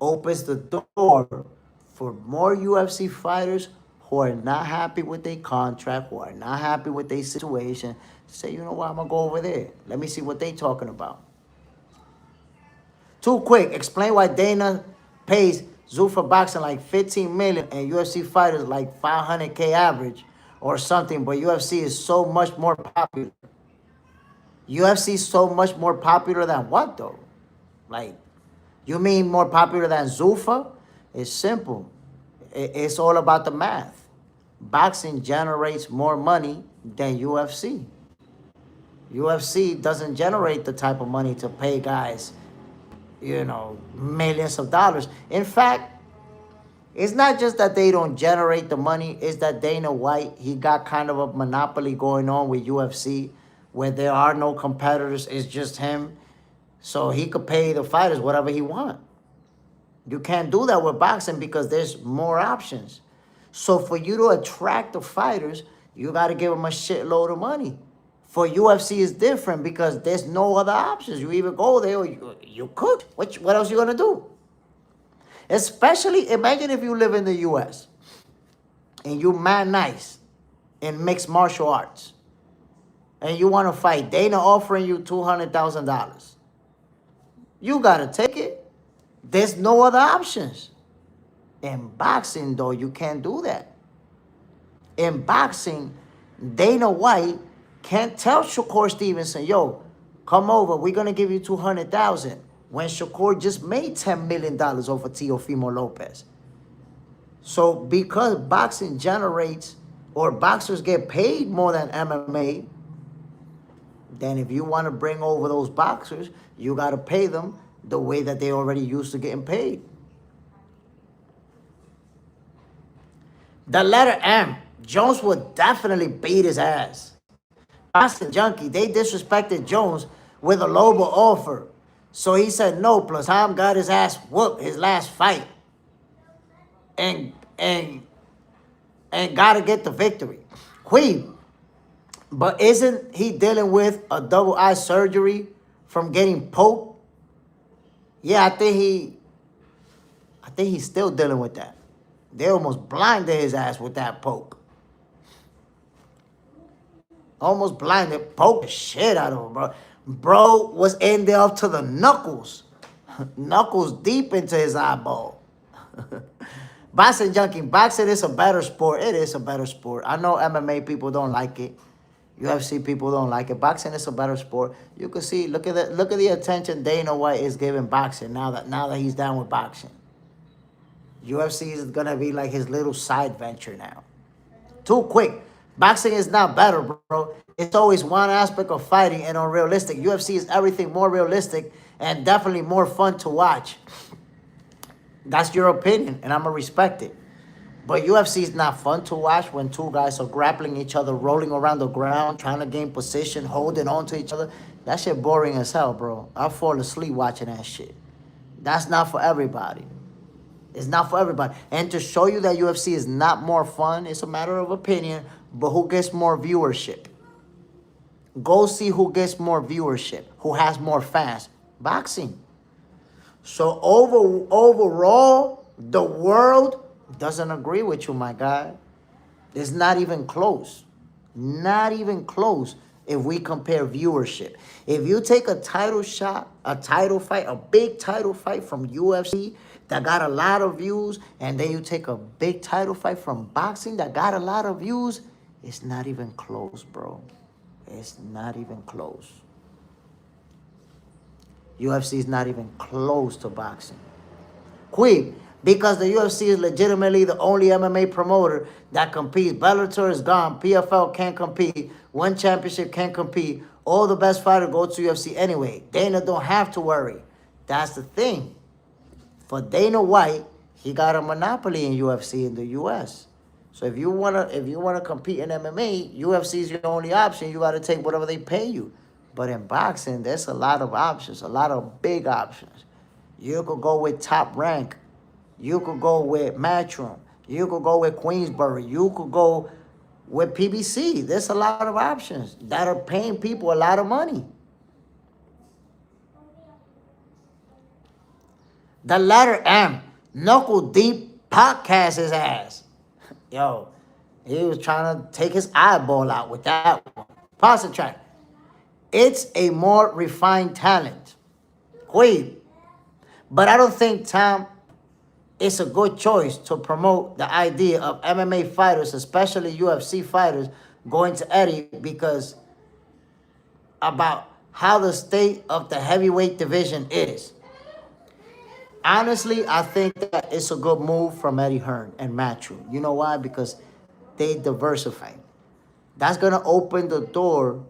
opens the door for more UFC fighters who are not happy with their contract, who are not happy with their situation. Say, you know what, I'm going to go over there. Let me see what they talking about. Too quick, explain why Dana pays Zuffa Boxing like $15 million and UFC fighters like $500K average or something, but UFC is so much more popular. UFC is so much more popular than what, though? Like, you mean more popular than Zuffa? It's simple. It's all about the math. Boxing generates more money than UFC. UFC doesn't generate the type of money to pay guys, you know, millions of dollars. In fact, it's not just that they don't generate the money, it's that Dana White, he got kind of a monopoly going on with UFC where there are no competitors, it's just him. So he could pay the fighters whatever he wants. You can't do that with boxing because there's more options. So for you to attract the fighters, you got to give them a shitload of money. For UFC, it's different because there's no other options. You either go there or you could. What else you going to do? Especially, imagine if you live in the U.S. and you mad nice in mixed martial arts and you want to fight. Dana offering you $200,000. You got to take it. There's no other options. In boxing, though, you can't do that. In boxing, Dana White can't tell Shakur Stevenson, yo, come over, we're going to give you $200,000 when Shakur just made $10 million over Teofimo Lopez. So because boxing generates, or boxers get paid more than MMA, then if you want to bring over those boxers, you got to pay them the way that they already used to getting paid. The letter M, Jones would definitely beat his ass. Boxing Junkie, they disrespected Jones with a Lobo offer. So he said no, plus Tom got his ass whooped his last fight. And gotta get the victory. Queen, but isn't he dealing with a double eye surgery from getting poked? Yeah, I think he's still dealing with that. They almost blinded his ass with that poke. Almost blinded, poked the shit out of him, bro. Bro was in there up to the knuckles. Knuckles deep into his eyeball. Boxing Junkie, boxing is a better sport. It is a better sport. I know MMA people don't like it. UFC people don't like it. Boxing is a better sport. You can see, look at the attention Dana White is giving boxing now that he's down with boxing. UFC is gonna be like his little side venture now. Too quick. Boxing is not better, bro. It's always one aspect of fighting and unrealistic. UFC is everything more realistic and definitely more fun to watch. That's your opinion, and I'm gonna respect it. But UFC is not fun to watch when two guys are grappling each other, rolling around the ground, trying to gain position, holding on to each other. That shit boring as hell, bro. I fall asleep watching that shit. That's not for everybody. It's not for everybody. And to show you that UFC is not more fun, it's a matter of opinion, but who gets more viewership? Go see who gets more viewership, who has more fans. Boxing. So overall, the world doesn't agree with you, my guy. It's not even close. Not even close if we compare viewership. If you take a title shot, a title fight, a big title fight from UFC that got a lot of views, and then you take a big title fight from boxing that got a lot of views, it's not even close, bro. It's not even close. UFC is not even close to boxing. Quick, because the UFC is legitimately the only MMA promoter that competes. Bellator is gone. PFL can't compete. One championship can't compete. All the best fighters go to UFC anyway. Dana don't have to worry. That's the thing. For Dana White, he got a monopoly in UFC in the US. So if you wanna compete in MMA, UFC is your only option. You gotta take whatever they pay you. But in boxing, there's a lot of options, a lot of big options. You could go with Top Rank. You could go with Matchroom. You could go with Queensbury. You could go with PBC. There's a lot of options that are paying people a lot of money. The letter M, Knuckle Deep podcast his ass. Yo, he was trying to take his eyeball out with that one. Pause the track. It's a more refined talent. Wait, but I don't think Tom is a good choice to promote the idea of MMA fighters, especially UFC fighters, going to Eddie because about how the state of the heavyweight division is. Honestly, I think that it's a good move from Eddie Hearn and Matchroom. You know why? Because they diversify. That's going to open the door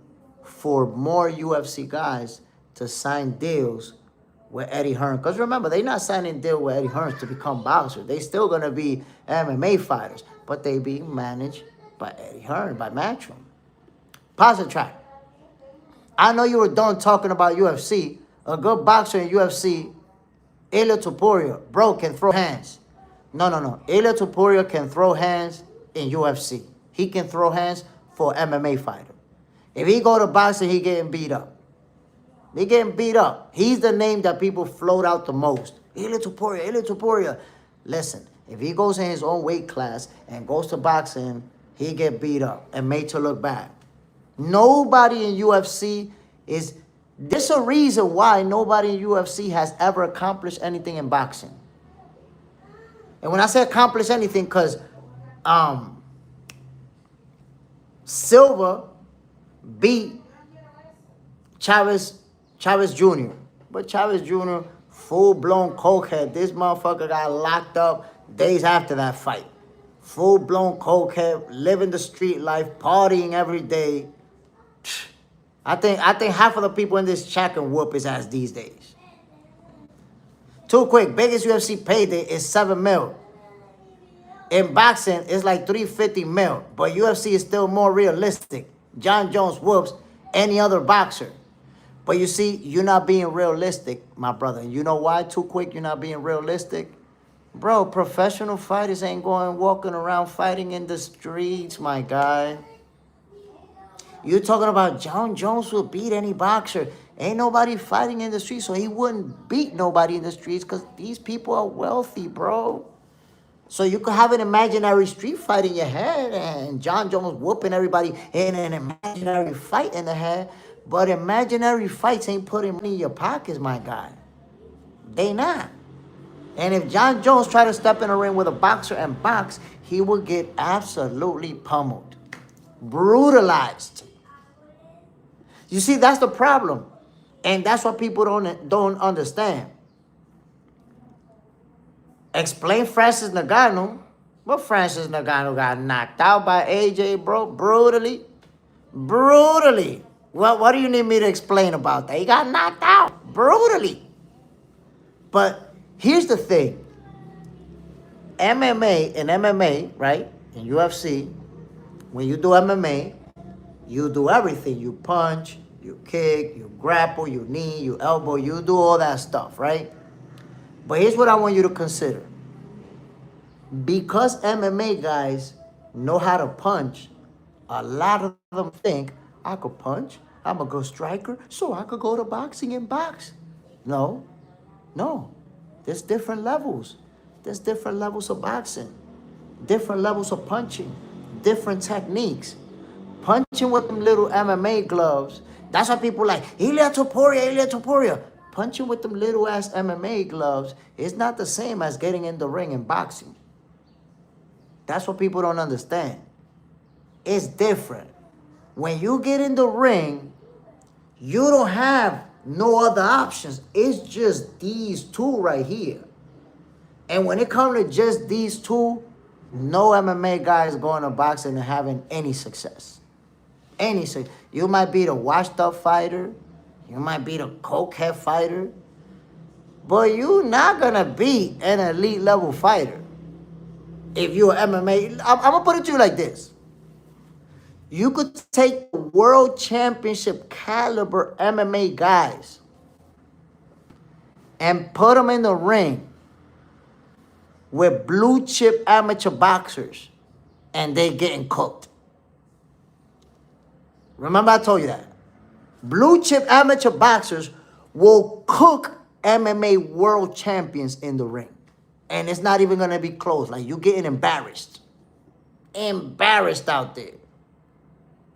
for more UFC guys to sign deals with Eddie Hearn. Because remember, they're not signing deal with Eddie Hearn to become boxers. They still going to be MMA fighters, but they being managed by Eddie Hearn, by Matchroom. Pause the track. I know you were done talking about UFC. A good boxer in UFC, Ilia Topuria, bro, can throw hands. No. Ilia Topuria can throw hands in UFC. He can throw hands for MMA fighter. If he go to boxing, he getting beat up. They getting beat up. He's the name that people float out the most. Ilia Topuria. Listen, if he goes in his own weight class and goes to boxing, he get beat up and made to look bad. Nobody in UFC is... There's a reason why nobody in UFC has ever accomplished anything in boxing. And when I say accomplish anything, because Silva beat Chavez Jr. But Chavez Jr., full-blown cokehead. This motherfucker got locked up days after that fight. Full-blown cokehead, living the street life, partying every day. I think half of the people in this chat can whoop his ass these days. Too quick, biggest UFC payday is $7 million. In boxing, it's like $350 million, but UFC is still more realistic John Jones whoops any other boxer. But you see, you're not being realistic, my brother. You know why? Too quick, you're not being realistic. Bro, professional fighters ain't going walking around fighting in the streets, my guy. You're talking about John Jones will beat any boxer. Ain't nobody fighting in the streets, so he wouldn't beat nobody in the streets because these people are wealthy, bro. So you could have an imaginary street fight in your head and John Jones whooping everybody in an imaginary fight in the head. But imaginary fights ain't putting money in your pockets, my guy. They not. And if John Jones try to step in a ring with a boxer and box, he will get absolutely pummeled. Brutalized. You see, that's the problem. And that's what people don't understand. Explain Francis Ngannou. But Francis Ngannou got knocked out by AJ, bro, brutally. Brutally. Well, what do you need me to explain about that? He got knocked out brutally. But here's the thing. MMA, right? In UFC, when you do MMA, you do everything. You punch, you kick, you grapple, you knee, you elbow, you do all that stuff, right? But here's what I want you to consider. Because MMA guys know how to punch, a lot of them think, I could punch, I'm a good striker, so I could go to boxing and box. No. There's different levels. There's different levels of boxing, different levels of punching, different techniques. Punching with them little MMA gloves, that's why people like, Ilia Topuria. Punching with them little ass MMA gloves is not the same as getting in the ring and boxing. That's what people don't understand. It's different. When you get in the ring, you don't have no other options. It's just these two right here. And when it comes to just these two, no MMA guy is going to boxing and having any success. You might be the washed up fighter. You might be the cokehead fighter. But you're not going to beat an elite level fighter. If you're MMA, I'm going to put it to you like this. You could take world championship caliber MMA guys and put them in the ring with blue chip amateur boxers and they getting cooked. Remember I told you that. Blue chip amateur boxers will cook MMA world champions in the ring. And it's not even going to be close. Like, you're getting embarrassed. Embarrassed out there.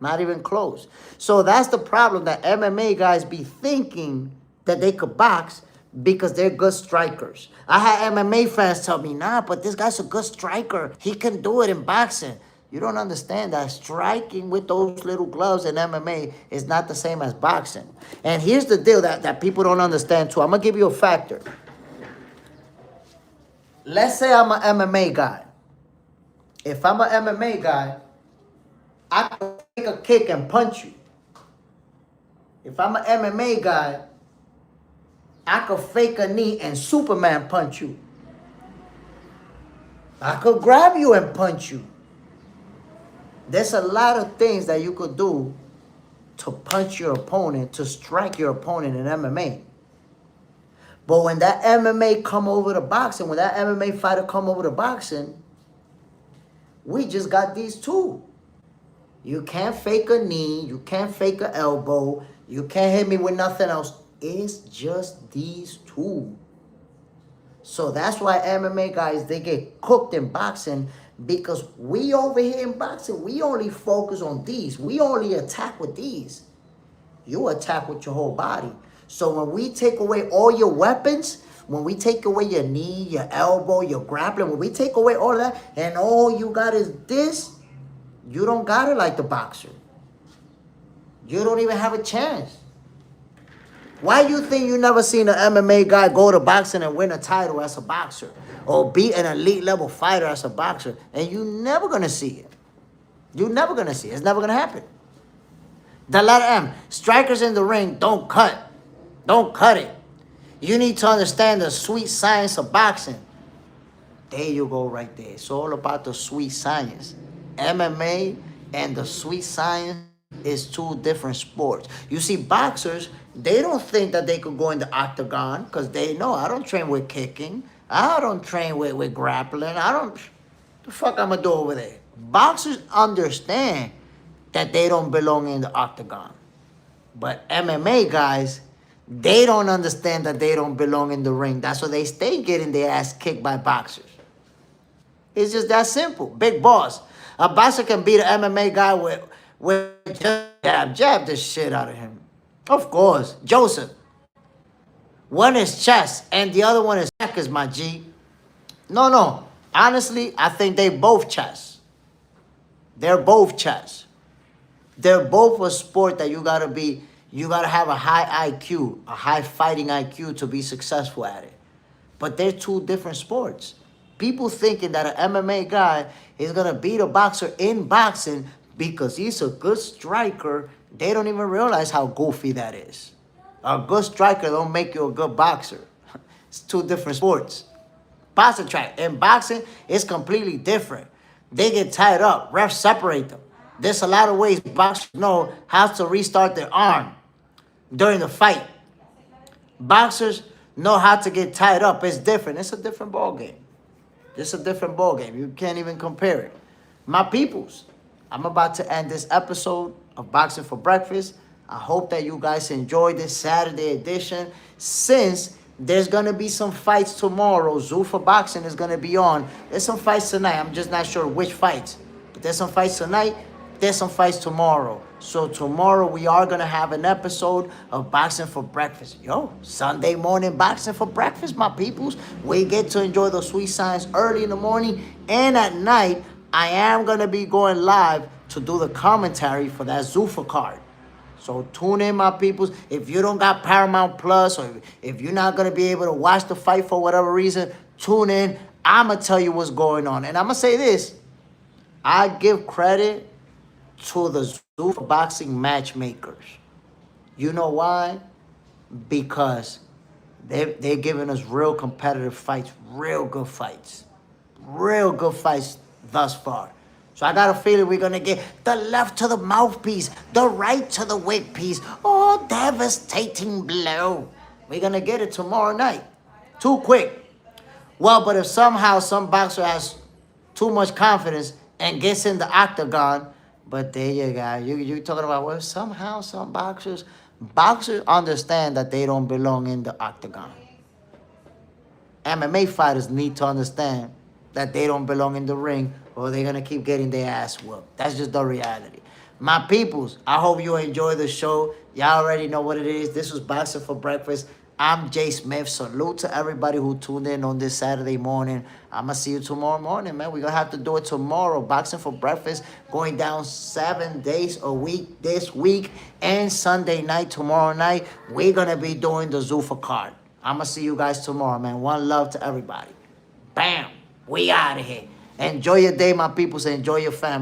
Not even close. So that's the problem, that MMA guys be thinking that they could box because they're good strikers. I had MMA fans tell me, nah, but this guy's a good striker. He can do it in boxing. You don't understand that striking with those little gloves in MMA is not the same as boxing. And here's the deal that people don't understand too. I'm going to give you a factor. Let's say I'm an MMA guy. If I'm an MMA guy, I can take a kick and punch you. If I'm an MMA guy, I could fake a knee and Superman punch you. I could grab you and punch you. There's a lot of things that you could do to punch your opponent, to strike your opponent in MMA. But when that MMA come over to boxing, when that MMA fighter come over to boxing, we just got these two. You can't fake a knee. You can't fake an elbow. You can't hit me with nothing else. It's just these two. So that's why MMA guys, they get cooked in boxing, because we over here in boxing, we only focus on these. We only attack with these. You attack with your whole body. So when we take away all your weapons, when we take away your knee, your elbow, your grappling, when we take away all of that, and all you got is this, you don't got it like the boxer. You don't even have a chance. Why you think you never seen an MMA guy go to boxing and win a title as a boxer, or beat an elite level fighter as a boxer? And you never gonna see it. You're never gonna see it. It's never gonna happen. The letter M. Strikers in the ring don't cut. Don't cut it. You need to understand the sweet science of boxing. There you go right there. It's all about the sweet science. MMA and the sweet science is two different sports. You see, boxers, they don't think that they could go in the octagon because they know I don't train with kicking. I don't train with grappling. I don't. The fuck I'm gonna do over there? Boxers understand that they don't belong in the octagon. But MMA guys, they don't understand that they don't belong in the ring. That's why they stay getting their ass kicked by boxers. It's just that simple. Big boss. A boxer can beat an MMA guy with just jab the shit out of him. Of course. Joseph. One is chess and the other one is checkers, my G. No. Honestly, I think they both chess. They're both chess. They're both a sport that you gotta have a high IQ, a high fighting IQ to be successful at it. But they're two different sports. People thinking that an MMA guy is gonna beat a boxer in boxing because he's a good striker, they don't even realize how goofy that is. A good striker don't make you a good boxer. It's two different sports. Boxing track. In boxing, it's completely different. They get tied up. Refs separate them. There's a lot of ways boxers know how to restart their arm during the fight. Boxers know how to get tied up. It's different. It's a different ball game. It's a different ball game. You can't even compare it. My peoples, I'm about to end this episode of Boxing for Breakfast. I hope that you guys enjoyed this Saturday edition. Since there's going to be some fights tomorrow, Zuffa Boxing is going to be on. There's some fights tonight. I'm just not sure which fights. But there's some fights tonight. There's some fights tomorrow. So tomorrow we are going to have an episode of Boxing for Breakfast. Yo, Sunday morning Boxing for Breakfast, my peoples. We get to enjoy the sweet science early in the morning. And at night, I am going to be going live to do the commentary for that Zuffa card. So tune in, my peoples. If you don't got Paramount Plus or if you're not going to be able to watch the fight for whatever reason, tune in. I'm going to tell you what's going on. And I'm going to say this. I give credit to the Zuffa boxing matchmakers. You know why? Because they're giving us real competitive fights, real good fights thus far. So I got a feeling we're going to get the left to the mouthpiece, the right to the wig piece. Oh, devastating blow. We're going to get it tomorrow night. Too quick. Well, but if somehow some boxer has too much confidence and gets in the octagon, but there you go. You're talking about, well, somehow some boxers understand that they don't belong in the octagon. MMA fighters need to understand that they don't belong in the ring or they're going to keep getting their ass whooped. That's just the reality. My peoples, I hope you enjoy the show. Y'all already know what it is. This was Boxing for Breakfast. I'm Jay Smith. Salute to everybody who tuned in on this Saturday morning. I'm going to see you tomorrow morning, man. We're going to have to do it tomorrow. Boxing for Breakfast going down 7 days a week this week and Sunday night, tomorrow night. We're going to be doing the Zuffa card. I'm going to see you guys tomorrow, man. One love to everybody. Bam. We out of here. Enjoy your day, my peoples. Enjoy your family.